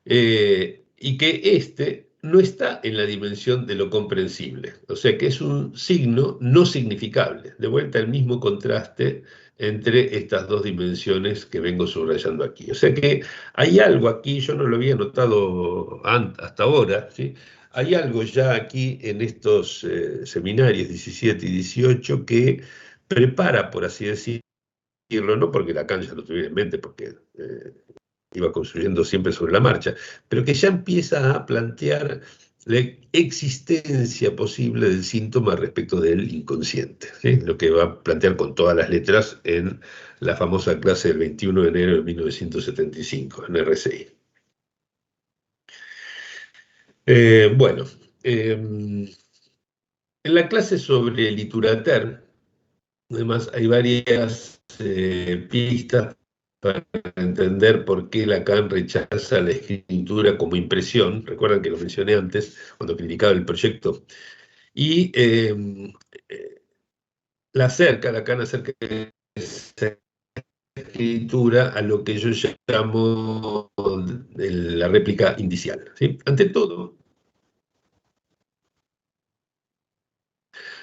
y que este no está en la dimensión de lo comprensible, o sea que es un signo no significable, de vuelta el mismo contraste entre estas dos dimensiones que vengo subrayando aquí. O sea que hay algo aquí, yo no lo había notado hasta ahora, ¿sí? Hay algo ya aquí en estos seminarios 17 y 18 que prepara, por así decirlo, no porque Lacan ya lo tuviera en mente, porque iba construyendo siempre sobre la marcha, pero que ya empieza a plantear la existencia posible del síntoma respecto del inconsciente, ¿sí?, lo que va a plantear con todas las letras en la famosa clase del 21 de enero de 1975, en RCI. Bueno, en la clase sobre Liturater, además, hay varias pistas para entender por qué Lacan rechaza la escritura como impresión. Recuerdan que lo mencioné antes, cuando criticaba el proyecto. Y Lacan acerca de esa escritura a lo que yo llamo la réplica indicial, ¿sí? Ante todo,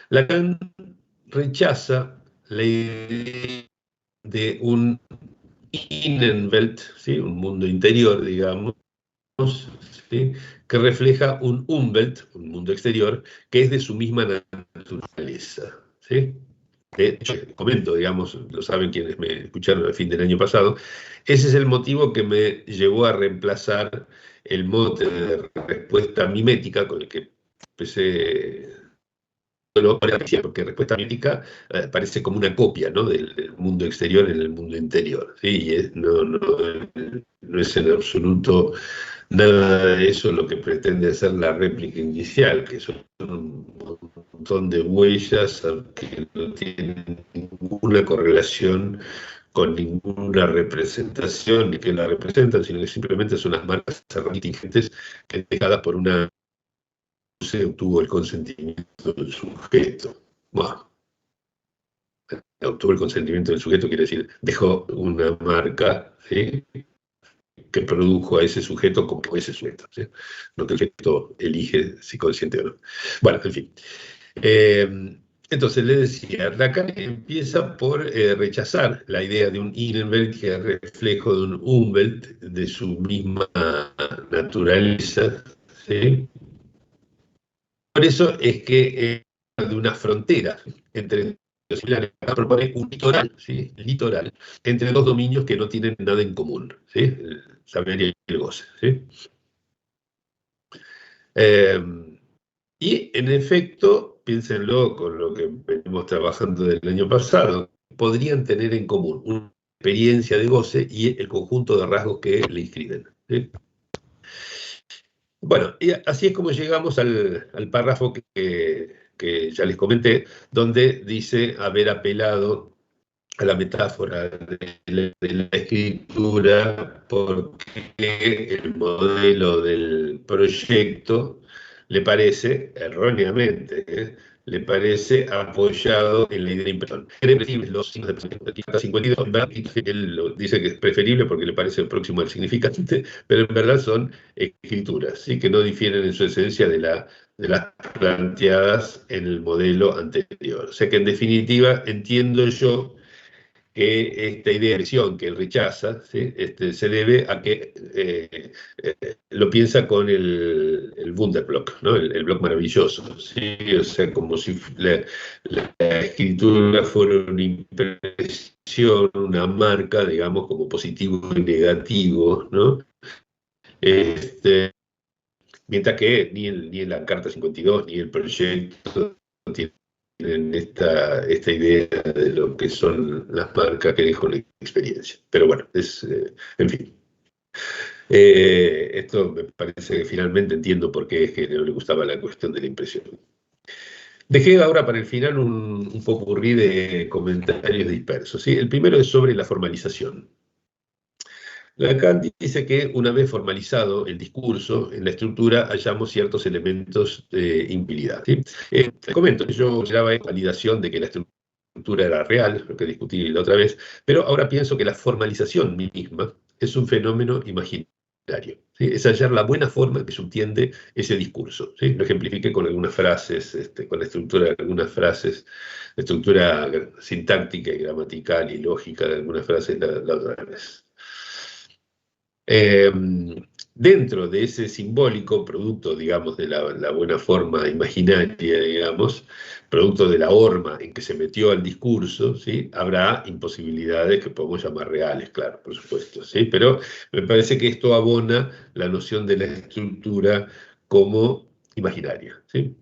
Lacan rechaza la idea de un Innenwelt, ¿sí?, un mundo interior, digamos, ¿sí?, que refleja un Umwelt, un mundo exterior, que es de su misma naturaleza, ¿sí? De hecho, comento, digamos, lo saben quienes me escucharon al fin del año pasado, ese es el motivo que me llevó a reemplazar el mote de respuesta mimética con el que empecé, porque respuesta mítica parece como una copia, ¿no?, del mundo exterior en el mundo interior, ¿sí? Y no es en absoluto nada de eso lo que pretende hacer la réplica inicial, que son un montón de huellas que no tienen ninguna correlación con ninguna representación, ni que la representan, sino que simplemente son unas marcas contingentes dejadas por una se obtuvo el consentimiento del sujeto. Bueno, obtuvo el consentimiento del sujeto quiere decir, dejó una marca, ¿sí?, que produjo a ese sujeto como ese sujeto, ¿sí?, no que el sujeto elige si consciente o no. Bueno, en fin. Entonces le decía, Lacan empieza por rechazar la idea de un Innenwelt que es reflejo de un Umwelt de su misma naturaleza, ¿sí? Por eso es que de una frontera entre Lacan propone un litoral, ¿sí?, litoral, entre dos dominios que no tienen nada en común, ¿sí?, el saber y el goce, ¿sí? Y en efecto, piénsenlo con lo que venimos trabajando del año pasado, podrían tener en común una experiencia de goce y el conjunto de rasgos que le inscriben, ¿sí? Bueno, y así es como llegamos al párrafo que ya les comenté, donde dice haber apelado a la metáfora de la escritura, porque el modelo del proyecto le parece, erróneamente, le parece apoyado en la idea de impresión. Los signos de perspectiva 52, en verdad, él dice que es preferible porque le parece próximo al significante, pero en verdad son escrituras, ¿sí? Que no difieren en su esencia de las planteadas en el modelo anterior. O sea que en definitiva entiendo yo que esta idea de agresión que él rechaza, ¿sí? Se debe a que lo piensa con el Wunderblock, ¿no? El block maravilloso, ¿sí? O sea, como si la escritura fuera una impresión, una marca, digamos, como positivo y negativo, ¿no? Este, Mientras que ni en la Carta 52 ni el proyecto tienen esta idea de lo que son las marcas que dejó la experiencia. Pero bueno, en fin. Esto me parece que finalmente entiendo por qué es que no le gustaba la cuestión de la impresión. Dejé ahora para el final un popurrí de comentarios dispersos, ¿sí? El primero es sobre la formalización. Lacan dice que una vez formalizado el discurso, en la estructura hallamos ciertos elementos de impiedad, ¿sí? Te comento, yo consideraba en validación de que la estructura era real, lo que discutí la otra vez, pero ahora pienso que la formalización misma es un fenómeno imaginario, ¿sí? Es hallar la buena forma en que subtiende ese discurso, ¿sí? Lo ejemplifiqué con algunas frases, con la estructura de algunas frases, la estructura sintáctica y gramatical y lógica de algunas frases la otra vez. Eh, Dentro de ese simbólico, producto, digamos, de la buena forma imaginaria, digamos, producto de la horma en que se metió al discurso, ¿sí? Habrá imposibilidades que podemos llamar reales, claro, por supuesto, ¿sí? Pero me parece que esto abona la noción de la estructura como imaginaria, ¿sí?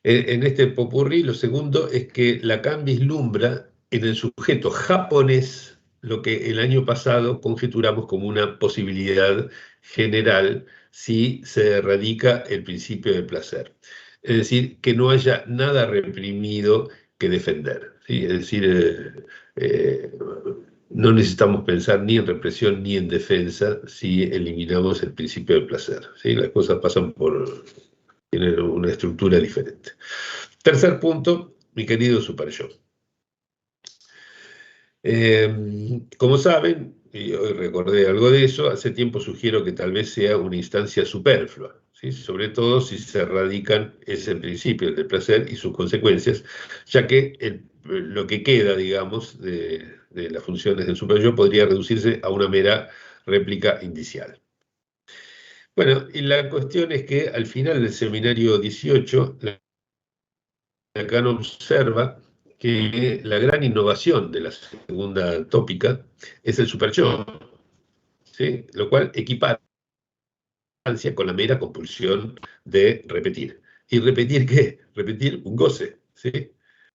En este popurrí, lo segundo es que Lacan vislumbra en el sujeto japonés lo que el año pasado conjeturamos como una posibilidad general si se erradica el principio del placer. Es decir, que no haya nada reprimido que defender, ¿sí? Es decir, no necesitamos pensar ni en represión ni en defensa si eliminamos el principio del placer, ¿sí? Las cosas pasan tienen una estructura diferente. Tercer punto, mi querido Super Yo. Como saben, y hoy recordé algo de eso, hace tiempo sugiero que tal vez sea una instancia superflua, ¿sí? Sobre todo si se radican ese principio del placer y sus consecuencias, ya que lo que queda, digamos, de las funciones del Super Yo podría reducirse a una mera réplica indicial. Bueno, y la cuestión es que al final del seminario 18, Lacan observa que la gran innovación de la segunda tópica es el superyo, ¿sí? Lo cual equipara con la mera compulsión de repetir. ¿Y repetir qué? Repetir un goce, ¿sí?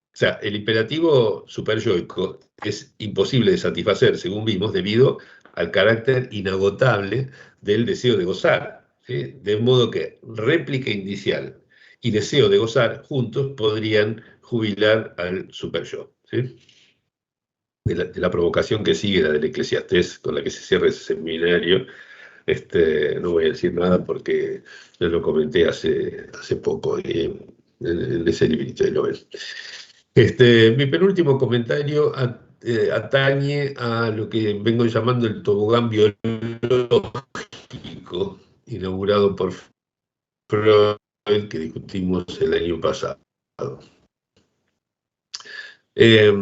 O sea, el imperativo superyoico es imposible de satisfacer, según vimos, debido al carácter inagotable del deseo de gozar, ¿sí? De modo que réplica indicial y deseo de gozar juntos podrían jubilar al superyo, ¿sí? De la provocación que sigue, la del Eclesiastés, con la que se cierra ese seminario, no voy a decir nada porque yo lo comenté hace poco en ese librito de Nobel. Mi penúltimo comentario atañe a lo que vengo llamando el tobogán biológico, inaugurado por Freud, que discutimos el año pasado. Eh,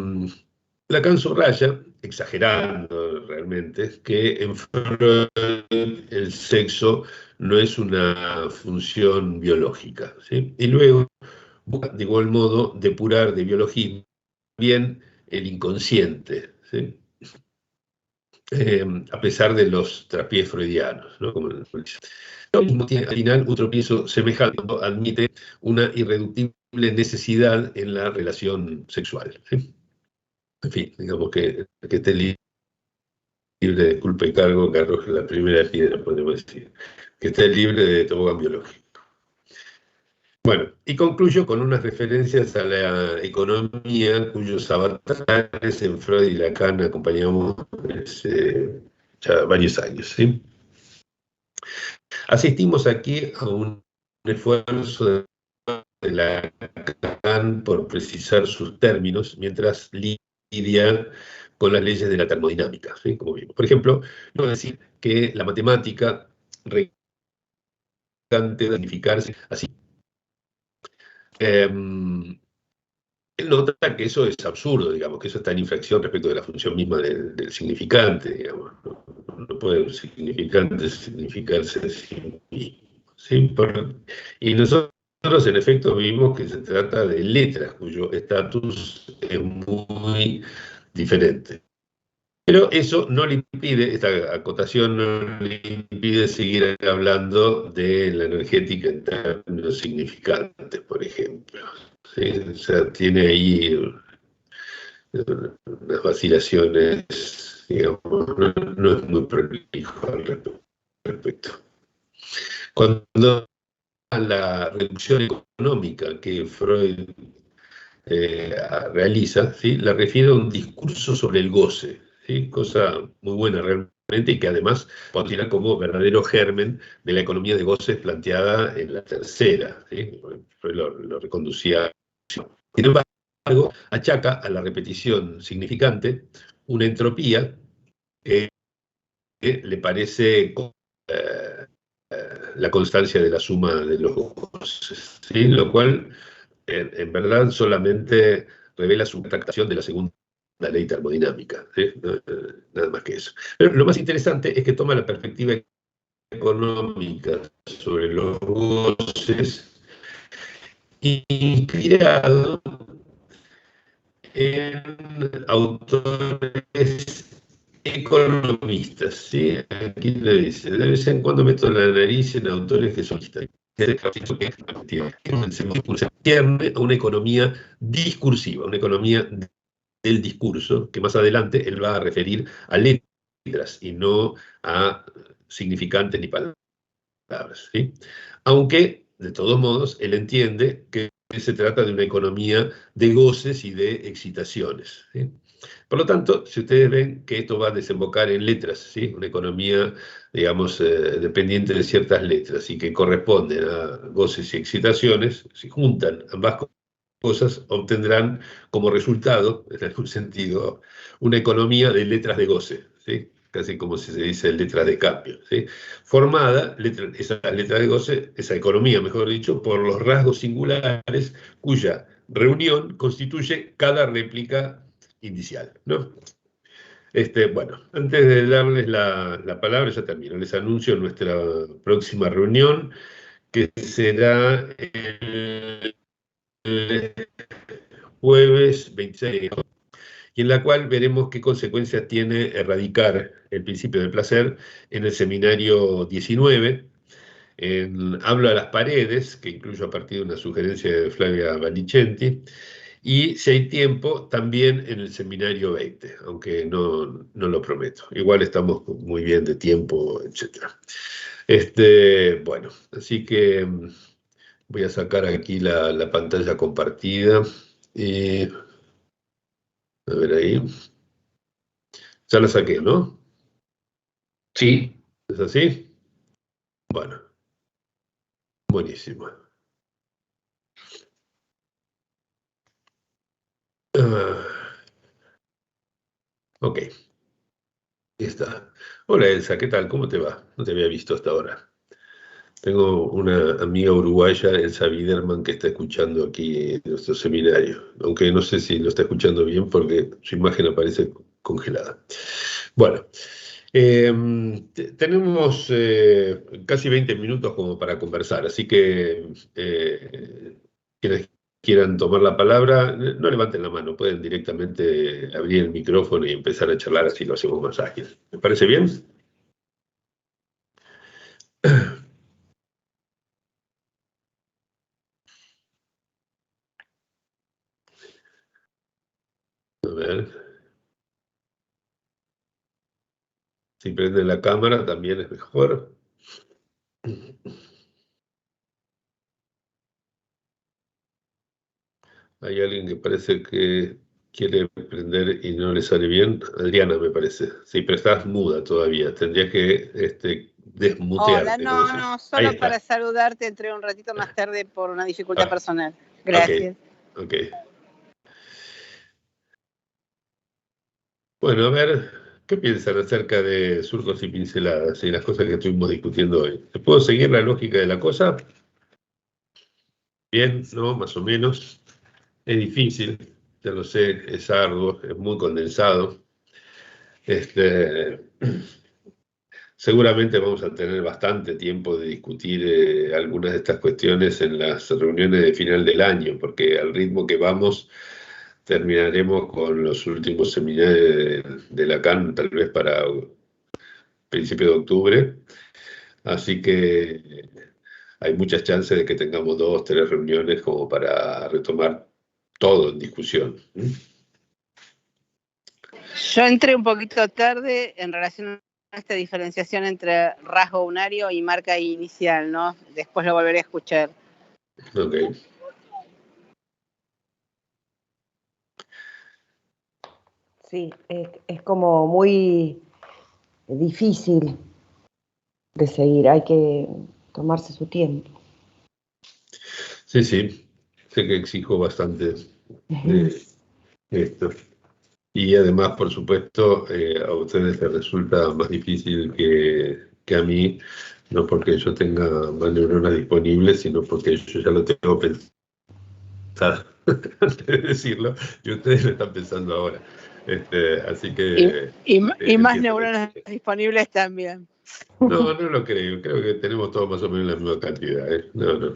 Lacan subraya, exagerando realmente, que en Freud el sexo no es una función biológica, ¿sí? Y luego busca de igual modo depurar de biología bien el inconsciente, ¿sí? A pesar de los traspiés freudianos, ¿no? Como lo mismo tiene al final un tropiezo semejante cuando admite una irreductible necesidad en la relación sexual, ¿sí? En fin, digamos que esté libre de culpa y cargo, que arroje la primera piedra, podemos decir. Que esté libre de tobogán biológico. Bueno, y concluyo con unas referencias a la economía cuyos avatares en Freud y Lacan acompañamos ya varios años, ¿sí? Asistimos aquí a un esfuerzo de Lacan por precisar sus términos mientras lidia con las leyes de la termodinámica, ¿sí? Como vimos. Por ejemplo, no decir que la matemática recante de significarse así. Él nota que eso es absurdo, digamos, que eso está en infracción respecto de la función misma del significante, digamos. No puede un significante significarse a sí mismo, ¿sí? Y nosotros, en efecto, vimos que se trata de letras cuyo estatus es muy diferente. Pero eso no le impide, esta acotación no le impide seguir hablando de la energética en términos significantes, por ejemplo. ¿Sí? O sea, tiene ahí unas vacilaciones, digamos, no es muy prolijo al respecto. Cuando a la reducción económica que Freud realiza, ¿sí? La refiere a un discurso sobre el goce, ¿sí? Cosa muy buena realmente y que además podría como verdadero germen de la economía de goces planteada en la tercera, ¿sí? Freud lo reconducía. Sin embargo, achaca a la repetición significante una entropía que le parece la constancia de la suma de los goces, ¿sí? Lo cual en verdad solamente revela su tractación de la segunda ley termodinámica, ¿sí? Nada más que eso. Pero lo más interesante es que toma la perspectiva económica sobre los goces inspirado en autores economistas, ¿sí? Aquí le dice, de vez en cuando meto la nariz en autores que son que cierne a una economía discursiva, una economía del discurso, que más adelante él va a referir a letras y no a significantes ni palabras, ¿sí? Aunque, de todos modos, él entiende que se trata de una economía de goces y de excitaciones, ¿sí? Por lo tanto, si ustedes ven que esto va a desembocar en letras, ¿sí? Una economía, digamos, dependiente de ciertas letras y que corresponden a goces y excitaciones, si juntan ambas cosas, obtendrán como resultado, en algún sentido, una economía de letras de goce, ¿sí? Casi como si se dice letras de cambio, ¿sí? Formada, esa letra de goce, esa economía, mejor dicho, por los rasgos singulares cuya reunión constituye cada réplica indicial, ¿no? Bueno, antes de darles la palabra, ya termino, les anuncio nuestra próxima reunión, que será el jueves 26 de enero, y en la cual veremos qué consecuencias tiene erradicar el principio del placer en el seminario 19, en Hablo a las paredes, que incluyo a partir de una sugerencia de Flavia Valicenti, y si hay tiempo, también en el seminario 20, aunque no lo prometo. Igual estamos muy bien de tiempo, etc. Bueno, así que voy a sacar aquí la pantalla compartida. Y, a ver ahí. Ya la saqué, ¿no? Sí, ¿Es así? Bueno, buenísimo. Ah, ok, ahí está. Hola Elsa, ¿qué tal? ¿Cómo te va? No te había visto hasta ahora. Tengo una amiga uruguaya, Elsa Biderman, que está escuchando aquí nuestro seminario, aunque no sé si lo está escuchando bien porque su imagen aparece congelada. Bueno, tenemos casi 20 minutos como para conversar, así que quienes quieran tomar la palabra, no levanten la mano, pueden directamente abrir el micrófono y empezar a charlar, así lo hacemos más ágil. ¿Me parece bien? A ver, si prende la cámara también es mejor. Hay alguien que parece que quiere prender y no le sale bien. Adriana, me parece. Sí, pero estás muda todavía. Tendrías que Hola, desmutearte, como no, se dice. no, Ahí solo para está. saludarte, entré un ratito más tarde por una dificultad Ah, personal. ok, Gracias. ok. Bueno, a ver, ¿qué piensan acerca de surcos y pinceladas y las cosas que estuvimos discutiendo hoy? ¿Te puedo seguir la lógica de la cosa? Bien, ¿no? Más o menos. Es difícil, ya lo sé, es arduo, es muy condensado. Este, seguramente vamos a tener bastante tiempo de discutir algunas de estas cuestiones en las reuniones de final del año, porque al ritmo que vamos terminaremos con los últimos seminarios de Lacan, tal vez para principios de octubre. Así que hay muchas chances de que tengamos 2, 3 reuniones como para retomar todo en discusión. Yo entré un poquito tarde en relación a esta diferenciación entre rasgo unario y marca inicial, ¿no? Después lo volveré a escuchar. Ok. Sí, es como muy difícil de seguir, hay que tomarse su tiempo. Sí, sí, sé que exijo bastante de esto. Y además, por supuesto, a ustedes les resulta más difícil que a mí, no porque yo tenga más neuronas disponibles, sino porque yo ya lo tengo pensado antes de decirlo, y ustedes lo están pensando ahora. Así que Y más entiendo. neuronas disponibles también. No, no lo creo que tenemos todos más o menos la misma cantidad. No, no.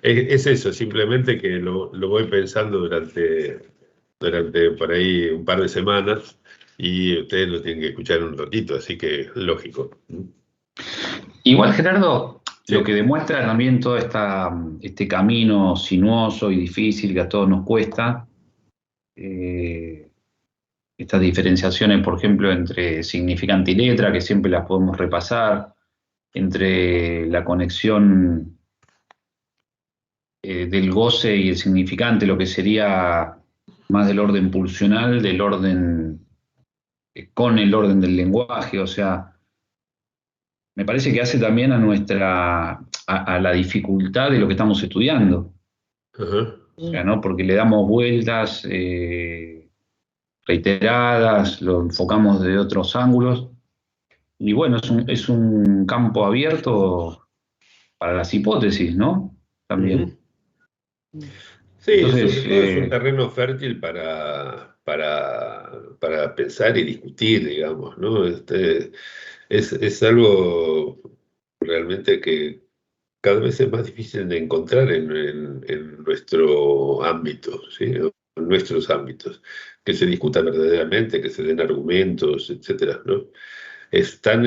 Es eso, simplemente que lo voy pensando durante por ahí un par de semanas y ustedes lo tienen que escuchar en un ratito, así que lógico. Igual, Gerardo, Sí. lo que demuestra también todo este camino sinuoso y difícil que a todos nos cuesta, estas diferenciaciones, por ejemplo, entre significante y letra, que siempre las podemos repasar, entre la conexión del goce y el significante, lo que sería más del orden pulsional, del orden con el orden del lenguaje, o sea, me parece que hace también a la dificultad de lo que estamos estudiando. Ajá. O sea, ¿no? Porque le damos vueltas reiteradas, lo enfocamos desde otros ángulos. Y bueno, es un campo abierto para las hipótesis, ¿no? También. Sí, sobre Entonces, todo es un terreno fértil para pensar y discutir, digamos, ¿no? Es algo realmente que cada vez es más difícil de encontrar en nuestro ámbito, ¿sí? En nuestros ámbitos, que se discuta verdaderamente, que se den argumentos, etcétera, ¿no? Está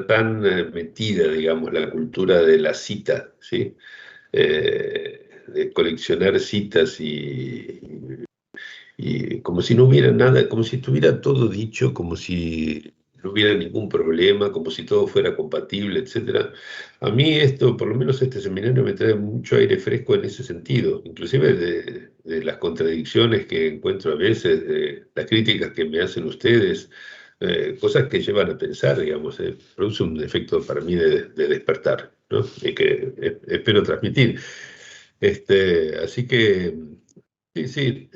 tan metida, digamos, la cultura de la cita, ¿sí? De coleccionar citas y como si no hubiera nada, como si estuviera todo dicho, como si no hubiera ningún problema, como si todo fuera compatible, etcétera. A mí esto, por lo menos este seminario, me trae mucho aire fresco en ese sentido, inclusive de las contradicciones que encuentro a veces, de las críticas que me hacen ustedes, cosas que llevan a pensar, digamos, produce un efecto para mí de despertar, ¿no? Y que espero transmitir. Así que, sí, sí,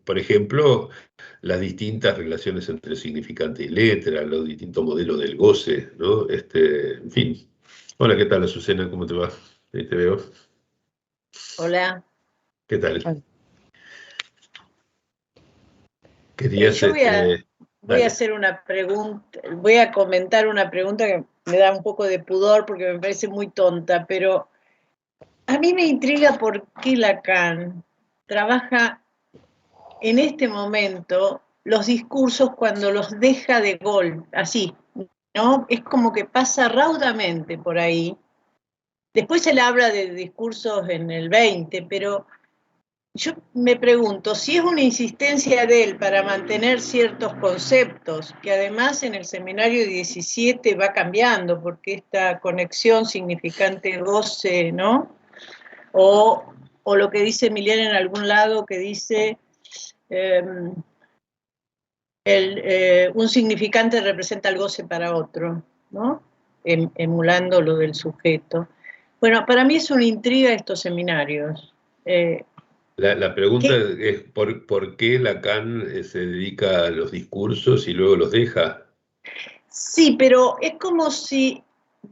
por ejemplo, las distintas relaciones entre significante y letra, los distintos modelos del goce, ¿no? En fin. Hola, ¿qué tal, Azucena? ¿Cómo te va? Ahí te veo. Hola. ¿Qué tal? Yo voy a Dale. hacer una pregunta, voy a comentar una pregunta que me da un poco de pudor porque me parece muy tonta, pero a mí me intriga por qué Lacan trabaja en este momento los discursos cuando los deja de golpe, así, ¿no? Es como que pasa raudamente por ahí. Después él habla de discursos en el 20, pero yo me pregunto si es una insistencia de él para mantener ciertos conceptos, que además en el seminario 17 va cambiando, porque esta conexión significante goce, ¿no? O o lo que dice Millán en algún lado, que dice un significante representa el goce para otro, ¿no? Emulando lo del sujeto. Bueno, para mí es una intriga estos seminarios. La pregunta es ¿por qué Lacan se dedica a los discursos y luego los deja? Sí, pero es como si,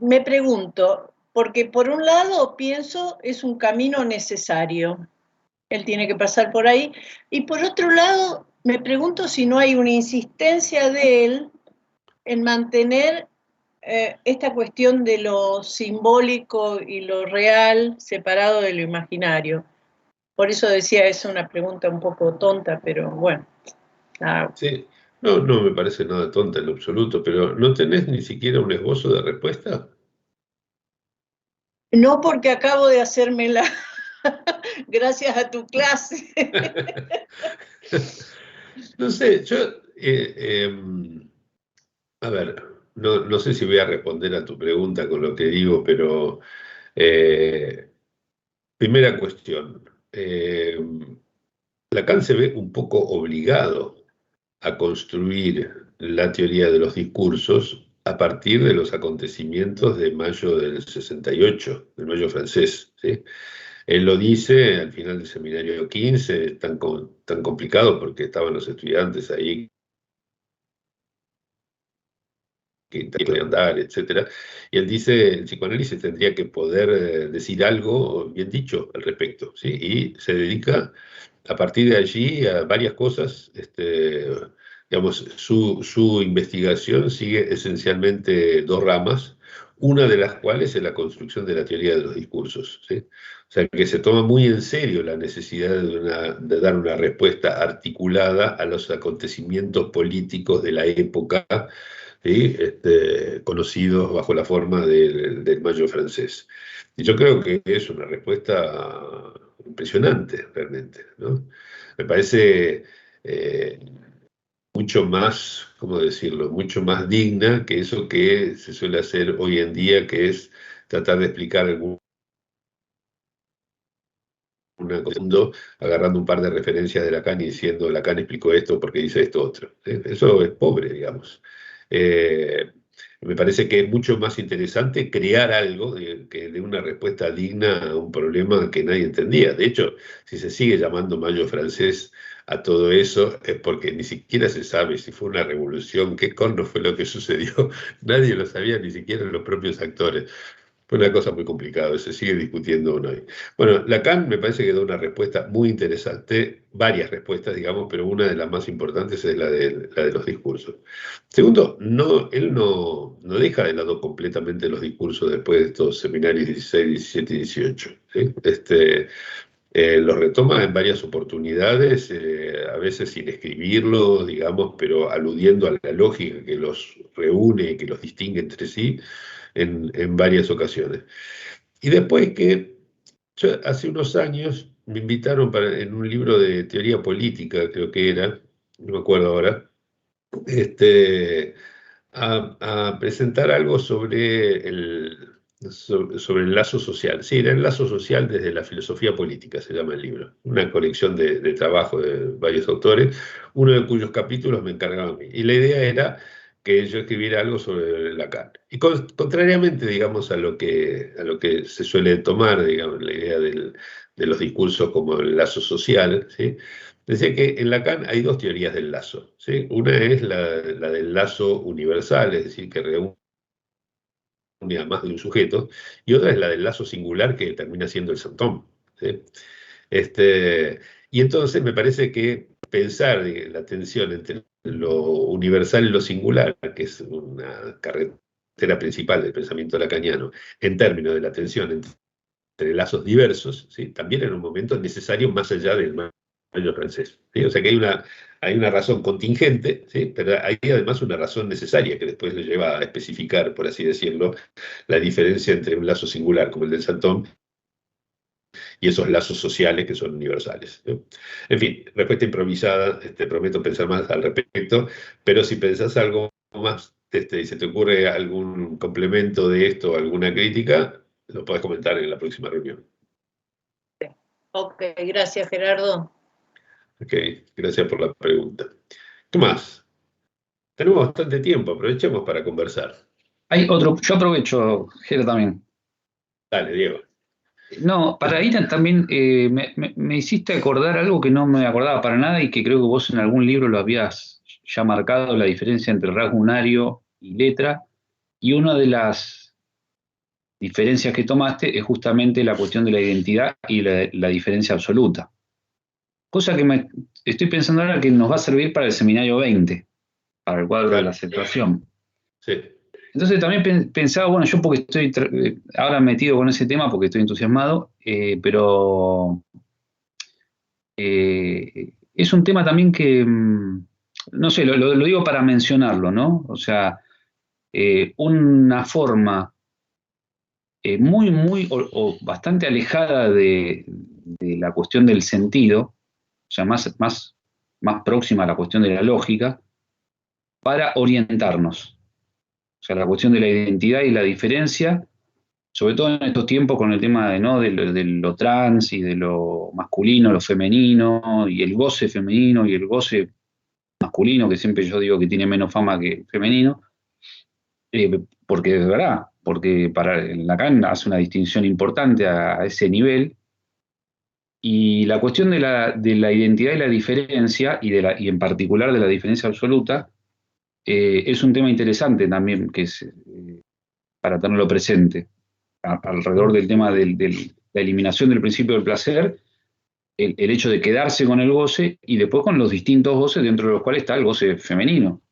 me pregunto, porque por un lado pienso es un camino necesario, él tiene que pasar por ahí, y por otro lado me pregunto si no hay una insistencia de él en mantener esta cuestión de lo simbólico y lo real separado de lo imaginario. Por eso decía, es una pregunta un poco tonta, pero bueno. Sí, no me parece nada tonta en lo absoluto, pero ¿no tenés ni siquiera un esbozo de respuesta? No, porque acabo de hacérmela gracias a tu clase. No sé, yo, a ver, no sé si voy a responder a tu pregunta con lo que digo, pero primera cuestión, Lacan se ve un poco obligado a construir la teoría de los discursos a partir de los acontecimientos de mayo del 68, del mayo francés, ¿sí? Él lo dice al final del seminario 15, tan complicado porque estaban los estudiantes ahí que podían andar, etcétera. Y él dice, el psicoanálisis tendría que poder decir algo bien dicho al respecto, ¿sí? Y se dedica a partir de allí a varias cosas. Digamos, su investigación sigue esencialmente dos ramas, una de las cuales es la construcción de la teoría de los discursos, ¿sí? O sea, que se toma muy en serio la necesidad de dar una respuesta articulada a los acontecimientos políticos de la época, ¿sí? Conocidos bajo la forma del Mayo francés. Y yo creo que es una respuesta impresionante, realmente, ¿no? Me parece mucho más, ¿cómo decirlo?, mucho más digna que eso que se suele hacer hoy en día, que es tratar de explicar alguna cosa, agarrando un par de referencias de Lacan y diciendo Lacan explicó esto porque dice esto otro. Eso es pobre, digamos. Me parece que es mucho más interesante crear algo que de una respuesta digna a un problema que nadie entendía. De hecho, si se sigue llamando Mayo francés a todo eso, es porque ni siquiera se sabe si fue una revolución, qué corno fue lo que sucedió. Nadie lo sabía, ni siquiera los propios actores. Fue una cosa muy complicada, se sigue discutiendo aún hoy. Bueno, Lacan me parece que da una respuesta muy interesante, varias respuestas, digamos, pero una de las más importantes es la de los discursos. Segundo, él no deja de lado completamente los discursos después de estos seminarios 16, 17 y 18. ¿Sí? Los retoma en varias oportunidades, a veces sin escribirlo, digamos, pero aludiendo a la lógica que los reúne y que los distingue entre sí en varias ocasiones. Y después que yo hace unos años me invitaron en un libro de teoría política, creo que era, no me acuerdo ahora, a presentar algo sobre sobre el lazo social. Sí, era el lazo social desde la filosofía política, se llama el libro. Una colección de trabajo de varios autores, uno de cuyos capítulos me encargaba a mí. Y la idea era que yo escribiera algo sobre Lacan. Y contrariamente, digamos, a lo que se suele tomar, digamos, la idea de los discursos como el lazo social, ¿sí? Decía que en Lacan hay dos teorías del lazo, ¿sí? Una es la del lazo universal, es decir, que reúne a más de un sujeto, y otra es la del lazo singular que termina siendo el santón, ¿sí? Y entonces me parece que pensar la tensión entre lo universal y lo singular, que es una carretera principal del pensamiento lacaniano, en términos de la tensión entre lazos diversos, ¿sí? También en un momento necesario más allá del mayo francés, ¿sí? O sea que hay una razón contingente, ¿sí? Pero hay además una razón necesaria que después le lleva a especificar, por así decirlo, la diferencia entre un lazo singular como el del Santón y esos lazos sociales que son universales, ¿no? En fin, respuesta improvisada, prometo pensar más al respecto, pero si pensás algo más y se te ocurre algún complemento de esto, alguna crítica, lo podés comentar en la próxima reunión. Ok, gracias Gerardo. Ok, gracias por la pregunta. ¿Qué más? Tenemos bastante tiempo, aprovechemos para conversar. Hay otro, yo aprovecho, Gera, también. Dale, Diego. No, para ir también me hiciste acordar algo que no me acordaba para nada y que creo que vos en algún libro lo habías ya marcado, la diferencia entre rasgo unario y letra. Y una de las diferencias que tomaste es justamente la cuestión de la identidad y la diferencia absoluta. Cosa que estoy pensando ahora que nos va a servir para el seminario 20, para el cuadro de la Claro, aceptación. sí. Entonces también pensaba, bueno, yo porque estoy ahora metido con ese tema, porque estoy entusiasmado, pero es un tema también que, no sé, lo digo para mencionarlo, ¿no? O sea, una forma muy o bastante alejada de la cuestión del sentido, o sea, más próxima a la cuestión de la lógica, para orientarnos. O sea, la cuestión de la identidad y la diferencia, sobre todo en estos tiempos con el tema ¿no? de lo trans y de lo masculino, lo femenino, y el goce femenino y el goce masculino, que siempre yo digo que tiene menos fama que femenino, porque es verdad, porque para Lacan hace una distinción importante a ese nivel, y la cuestión de la identidad y la diferencia, y en particular de la diferencia absoluta, es un tema interesante también que es, para tenerlo presente, alrededor del tema de la eliminación del principio del placer, el hecho de quedarse con el goce y después con los distintos goces dentro de los cuales está el goce femenino.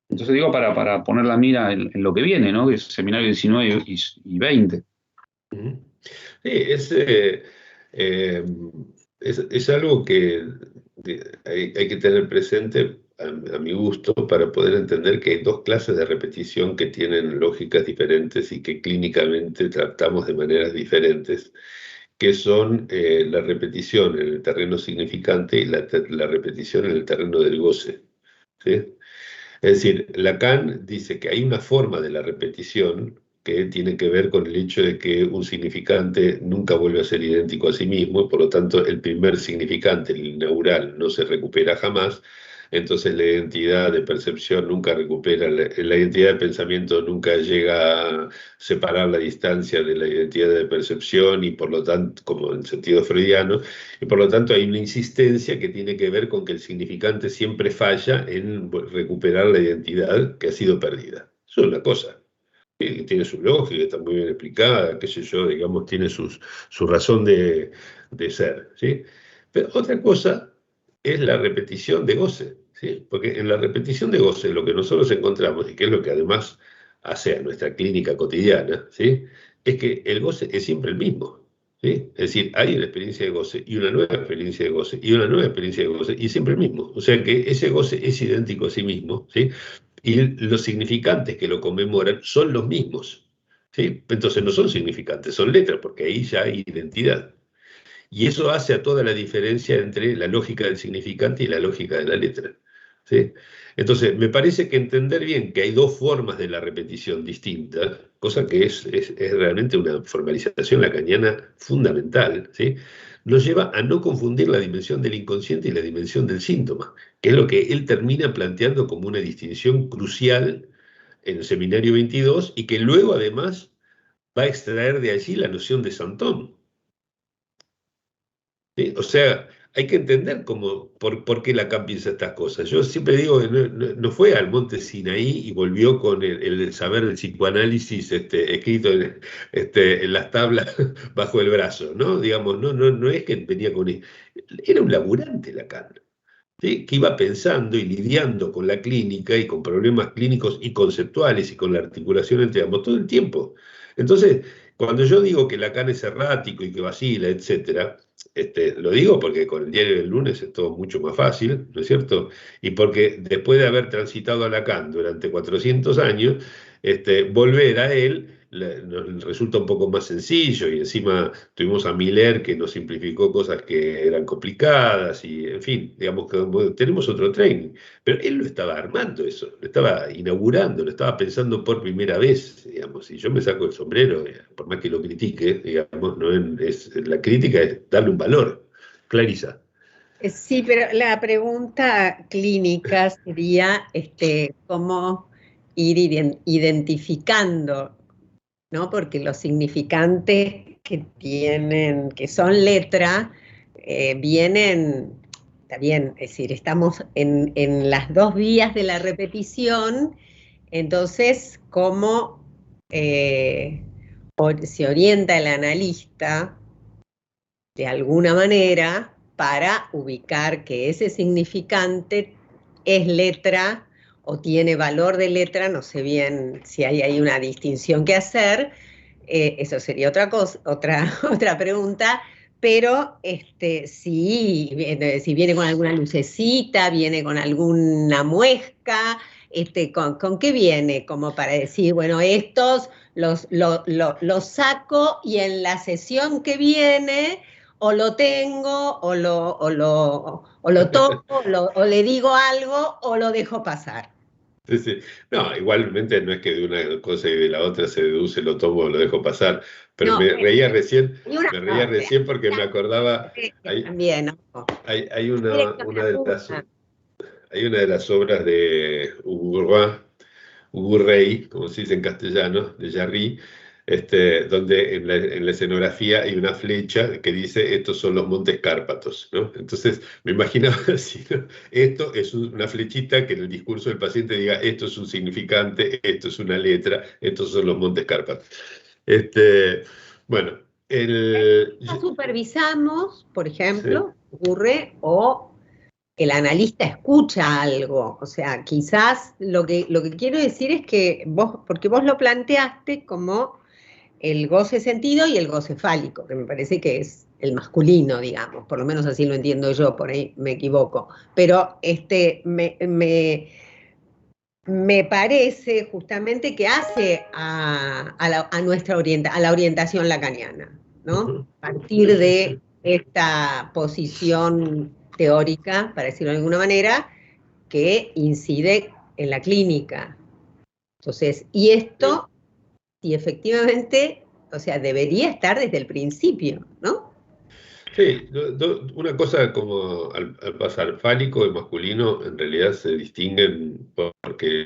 Entonces digo, para poner la mira en lo que viene, ¿no? Que es seminario 19 y 20. Ujú. Sí, es algo que hay que tener presente, a mi gusto, para poder entender que hay dos clases de repetición que tienen lógicas diferentes y que clínicamente tratamos de maneras diferentes, que son la repetición en el terreno significante y la repetición en el terreno del goce. ¿Sí? Es decir, Lacan dice que hay una forma de la repetición que tiene que ver con el hecho de que un significante nunca vuelve a ser idéntico a sí mismo, por lo tanto el primer significante, el inaugural, no se recupera jamás, entonces la identidad de percepción nunca recupera, la identidad de pensamiento nunca llega a separar la distancia de la identidad de percepción y por lo tanto, como en sentido freudiano, y por lo tanto hay una insistencia que tiene que ver con que el significante siempre falla en recuperar la identidad que ha sido perdida. Eso es una cosa que tiene su lógica, está muy bien explicada, qué sé yo, digamos, tiene su razón de ser, ¿sí? Pero otra cosa es la repetición de goce, ¿sí? Porque en la repetición de goce lo que nosotros encontramos, y que es lo que además hace a nuestra clínica cotidiana, ¿sí? Es que el goce es siempre el mismo. ¿Sí? Es decir, hay una experiencia de goce y una nueva experiencia de goce y una nueva experiencia de goce y siempre el mismo. O sea que ese goce es idéntico a sí mismo, ¿sí? Y los significantes que lo conmemoran son los mismos, ¿sí? Entonces no son significantes, son letras, porque ahí ya hay identidad. Y eso hace a toda la diferencia entre la lógica del significante y la lógica de la letra, ¿sí? Entonces, me parece que entender bien que hay dos formas de la repetición distintas, cosa que es realmente una formalización lacaniana fundamental, ¿sí? Nos lleva a no confundir la dimensión del inconsciente y la dimensión del síntoma, que es lo que él termina planteando como una distinción crucial en el Seminario 22 y que luego además va a extraer de allí la noción de Santón. ¿Sí? O sea, hay que entender por qué Lacan piensa estas cosas. Yo siempre digo que no fue al monte Sinaí y volvió con el saber del psicoanálisis escrito en las tablas bajo el brazo, ¿no? Digamos, no es que venía con él. Era un laburante Lacan, ¿sí? Que iba pensando y lidiando con la clínica y con problemas clínicos y conceptuales y con la articulación entre ambos todo el tiempo. Entonces, cuando yo digo que Lacan es errático y que vacila, etcétera, lo digo porque con el diario del lunes es todo mucho más fácil, ¿no es cierto? Y porque después de haber transitado a Lacan durante 400 años, volver a él nos resulta un poco más sencillo, y encima tuvimos a Miller que nos simplificó cosas que eran complicadas, y en fin, digamos que tenemos otro training. Pero él lo estaba armando eso, lo estaba inaugurando, lo estaba pensando por primera vez, digamos, y yo me saco el sombrero, por más que lo critique, digamos, la crítica es darle un valor. Clarisa. Sí, pero la pregunta clínica sería cómo ir identificando, ¿no? Porque los significantes que tienen, que son letra, vienen, está bien, es decir, estamos en las dos vías de la repetición, entonces, ¿cómo se orienta el analista de alguna manera para ubicar que ese significante es letra o tiene valor de letra? No sé bien si hay ahí una distinción que hacer, eso sería otra cosa, otra pregunta, pero si viene con alguna lucecita, viene con alguna muesca, ¿con qué viene? Como para decir, bueno, estos los saco y en la sesión que viene o lo tengo, o lo toco, o le digo algo, o lo dejo pasar. Sí, sí. No, igualmente no es que de una cosa y de la otra se deduce, lo tomo o lo dejo pasar, pero No, me reía recién porque me acordaba, también, ¿no? hay una de las obras de Hugo Rey, como se dice en castellano, de Jarry, donde en la escenografía hay una flecha que dice: estos son los Montes Cárpatos, ¿no? Entonces me imaginaba así, ¿no? Esto es una flechita que en el discurso del paciente diga: esto es un significante, esto es una letra, estos son los Montes Cárpatos. Bueno, supervisamos, por ejemplo, sí. ocurre, o el analista escucha algo, o sea, quizás lo que quiero decir es que porque vos lo planteaste como el goce sentido y el goce fálico, que me parece que es el masculino, digamos, por lo menos así lo entiendo yo, por ahí me equivoco, pero me parece justamente que hace a la orientación lacaniana, ¿no? A partir de esta posición teórica, para decirlo de alguna manera, que incide en la clínica. Entonces, y esto, si efectivamente, o sea, debería estar desde el principio, ¿no? Sí, una cosa como al pasar fálico y masculino en realidad se distinguen porque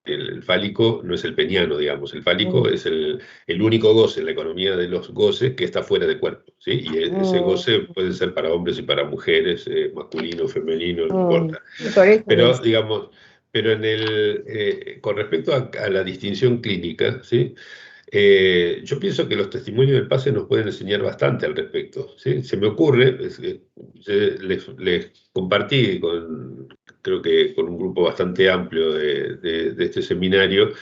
el fálico no es el peniano, digamos. El fálico es el único goce en la economía de los goces que está fuera de cuerpo, ¿sí? Y ese goce puede ser para hombres y para mujeres, masculino, femenino, no importa. Pero, digamos, con respecto a la distinción clínica, ¿sí? Yo pienso que los testimonios del PASE nos pueden enseñar bastante al respecto, ¿sí? Se me ocurre, les compartí creo que con un grupo bastante amplio de este seminario,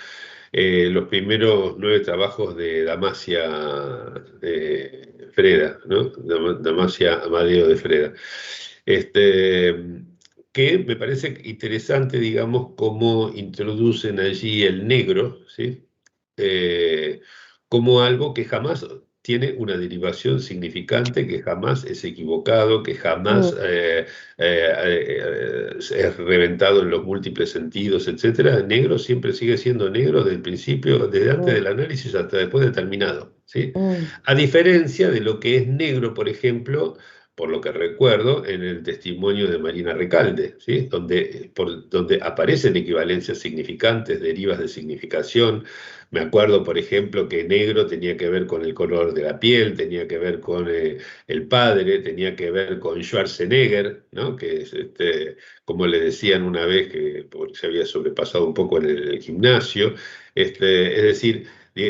los primeros 9 trabajos de Damasia Freda, ¿no? Damasia Amadeo de Freda. Que me parece interesante, digamos, cómo introducen allí el negro, ¿sí? Como algo que jamás tiene una derivación significante, que jamás es equivocado, que jamás es reventado en los múltiples sentidos, etc. El negro siempre sigue siendo negro desde el principio, desde antes del análisis hasta después de terminado, ¿sí? A diferencia de lo que es negro, por ejemplo, por lo que recuerdo, en el testimonio de Marina Recalde, ¿sí? donde aparecen equivalencias significantes, derivas de significación. Me acuerdo, por ejemplo, que negro tenía que ver con el color de la piel, tenía que ver con el padre, tenía que ver con Schwarzenegger, ¿no? Que es, como le decían una vez, que se había sobrepasado un poco en el gimnasio. Es decir,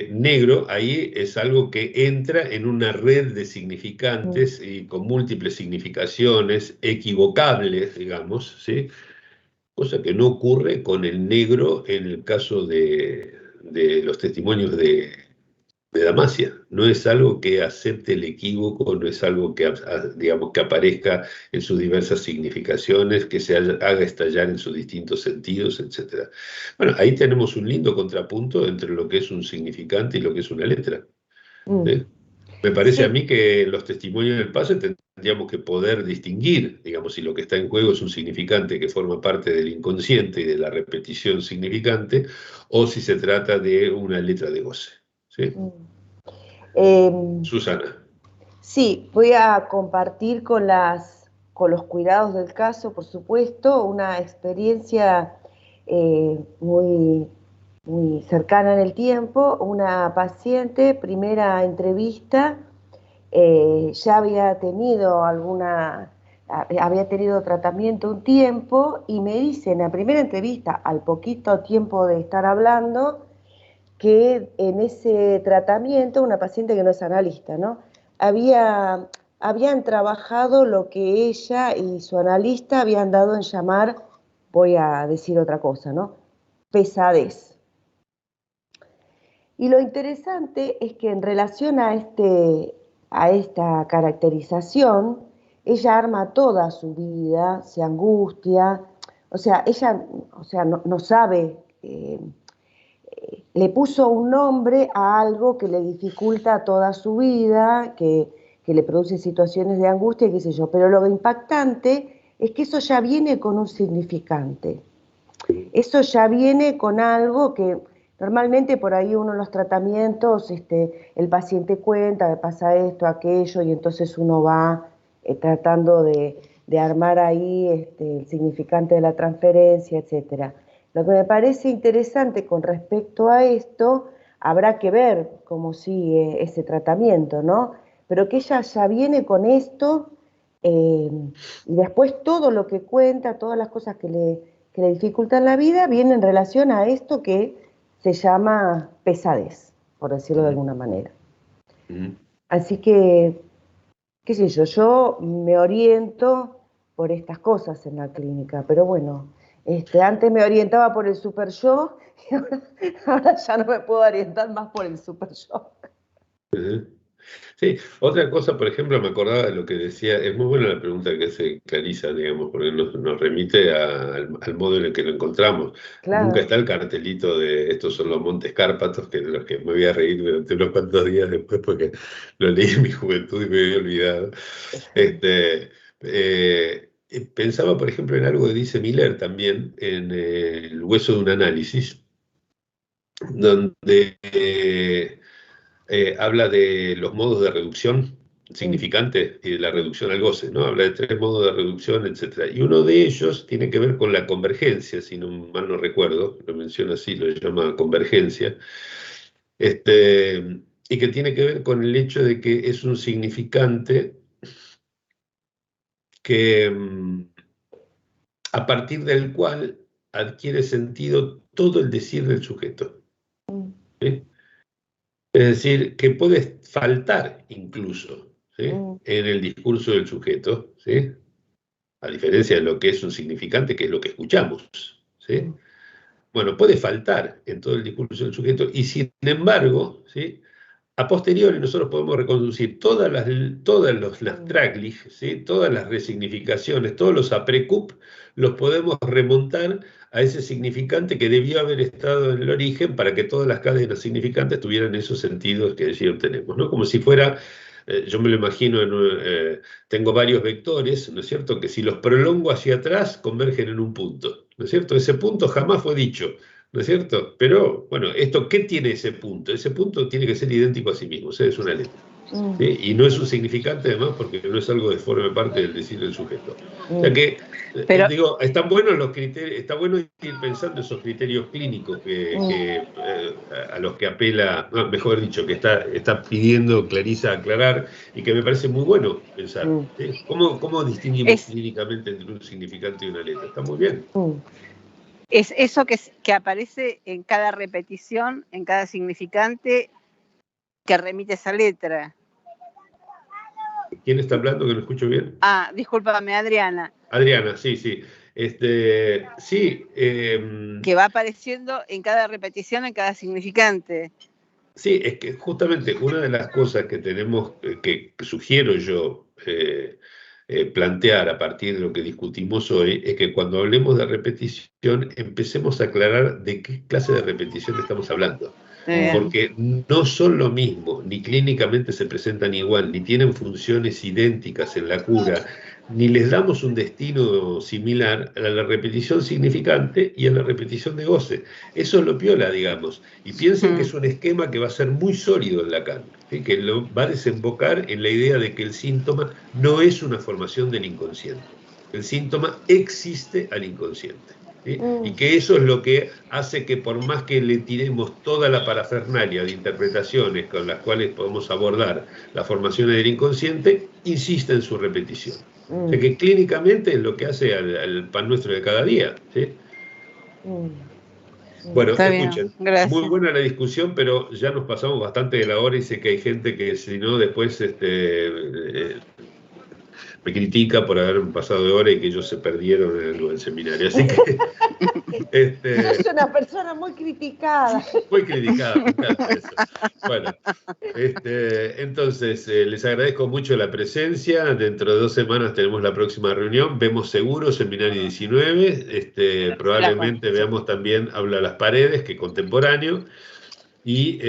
negro ahí es algo que entra en una red de significantes y con múltiples significaciones, equivocables, digamos, ¿sí? Cosa que no ocurre con el negro en el caso de los testimonios de Damasia. No es algo que acepte el equívoco, no es algo que, digamos, que aparezca en sus diversas significaciones, que se haga estallar en sus distintos sentidos, etc. Bueno, ahí tenemos un lindo contrapunto entre lo que es un significante y lo que es una letra. ¿Sí? Me parece a mí que en los testimonios del pase tendríamos que poder distinguir, digamos, si lo que está en juego es un significante que forma parte del inconsciente y de la repetición significante, o si se trata de una letra de goce. ¿Sí? Susana. Sí, voy a compartir con los cuidados del caso, por supuesto, una experiencia muy, muy cercana en el tiempo. Una paciente, primera entrevista, ya había tenido tratamiento un tiempo y me dice en la primera entrevista, al poquito tiempo de estar hablando, que en ese tratamiento, una paciente que no es analista, ¿no? Habían trabajado lo que ella y su analista habían dado en llamar, voy a decir otra cosa, ¿no? Pesadez. Y lo interesante es que en relación a esta caracterización, ella arma toda su vida, se angustia, o sea, ella no sabe, le puso un nombre a algo que le dificulta toda su vida, que le produce situaciones de angustia, qué sé yo, pero lo impactante es que eso ya viene con un significante, eso ya viene con algo que normalmente por ahí uno en los tratamientos, el paciente cuenta, me pasa esto, aquello, y entonces uno va tratando de armar ahí el significante de la transferencia, etcétera. Lo que me parece interesante con respecto a esto, habrá que ver cómo sigue ese tratamiento, ¿no? Pero que ella ya viene con esto y después todo lo que cuenta, todas las cosas que le dificultan la vida, viene en relación a esto que se llama pesadez, por decirlo de alguna manera. Así que, qué sé yo me oriento por estas cosas en la clínica, pero bueno, antes me orientaba por el super yo y ahora ya no me puedo orientar más por el super yo. Sí, otra cosa, por ejemplo, me acordaba de lo que decía, es muy buena la pregunta que hace Clarisa, digamos, porque nos remite al modo en el que lo encontramos. Claro. Nunca está el cartelito de estos son los Montes Cárpatos, que de los que me voy a reír durante unos cuantos días después, porque lo leí en mi juventud y me había olvidado. Pensaba, por ejemplo, en algo que dice Miller también, en El hueso de un análisis, donde habla de los modos de reducción significante y de la reducción al goce, ¿no? Habla de 3 modos de reducción, etc. Y uno de ellos tiene que ver con la convergencia, si no mal no recuerdo, lo menciona así, lo llama convergencia, y que tiene que ver con el hecho de que es un significante que a partir del cual adquiere sentido todo el decir del sujeto. ¿Sí? Es decir, que puede faltar incluso, ¿sí? En el discurso del sujeto, ¿sí? A diferencia de lo que es un significante, que es lo que escuchamos, ¿sí? Bueno, puede faltar en todo el discurso del sujeto y sin embargo, ¿sí? A posteriori nosotros podemos reconducir todas las tracklist, ¿sí? Todas las resignificaciones, todos los aprecup, los podemos remontar a ese significante que debió haber estado en el origen para que todas las cadenas significantes tuvieran esos sentidos que allí obtenemos, ¿no? Como si fuera, yo me lo imagino, tengo varios vectores, ¿no es cierto?, que si los prolongo hacia atrás convergen en un punto, ¿no es cierto? Ese punto jamás fue dicho, ¿no es cierto? Pero, bueno, ¿qué tiene ese punto? Ese punto tiene que ser idéntico a sí mismo, o sea, es una letra. ¿Sí? Y no es un significante, además, porque no es algo que forme parte del decir del sujeto. O sea que, digo, están buenos los criterios, está bueno ir pensando esos criterios clínicos a los que apela, mejor dicho, que está pidiendo Clarisa aclarar y que me parece muy bueno pensar. ¿Sí? ¿Cómo distinguimos clínicamente entre un significante y una letra? Está muy bien. Es eso que aparece en cada repetición, en cada significante que remite esa letra. ¿Quién está hablando que no escucho bien? Ah, discúlpame, Adriana. Adriana, sí. Sí. Que va apareciendo en cada repetición, en cada significante. Sí, es que justamente una de las cosas que tenemos, que sugiero yo plantear a partir de lo que discutimos hoy, es que cuando hablemos de repetición empecemos a aclarar de qué clase de repetición estamos hablando. Porque no son lo mismo, ni clínicamente se presentan igual, ni tienen funciones idénticas en la cura, ni les damos un destino similar a la repetición significante y a la repetición de goce. Eso es lo piola, digamos. Y piensen que es un esquema que va a ser muy sólido en Lacan, ¿sí? Que va a desembocar en la idea de que el síntoma no es una formación del inconsciente. El síntoma existe al inconsciente. ¿sí? Y que eso es lo que hace que por más que le tiremos toda la parafernalia de interpretaciones con las cuales podemos abordar las formaciones del inconsciente, insista en su repetición. O sea que clínicamente es lo que hace al pan nuestro de cada día. ¿sí? Bueno, Está escuchen, bien, muy buena la discusión, pero ya nos pasamos bastante de la hora y sé que hay gente que si no después me critica por haberme pasado de hora y que ellos se perdieron en el seminario. Así que... Es una persona muy criticada. Muy criticada, me encanta eso. Bueno, entonces les agradezco mucho la presencia. Dentro de 2 semanas tenemos la próxima reunión. Vemos seguro Seminario 19. Probablemente veamos también Habla a las paredes, que es contemporáneo. Y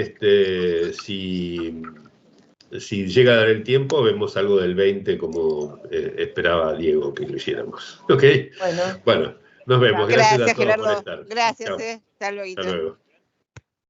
si llega a dar el tiempo, vemos algo del 20 como esperaba Diego que lo hiciéramos. ¿Ok? Bueno, nos vemos. Gracias a todos Gerardo. por estar. Gracias, Chao. Hasta luego. Hasta luego.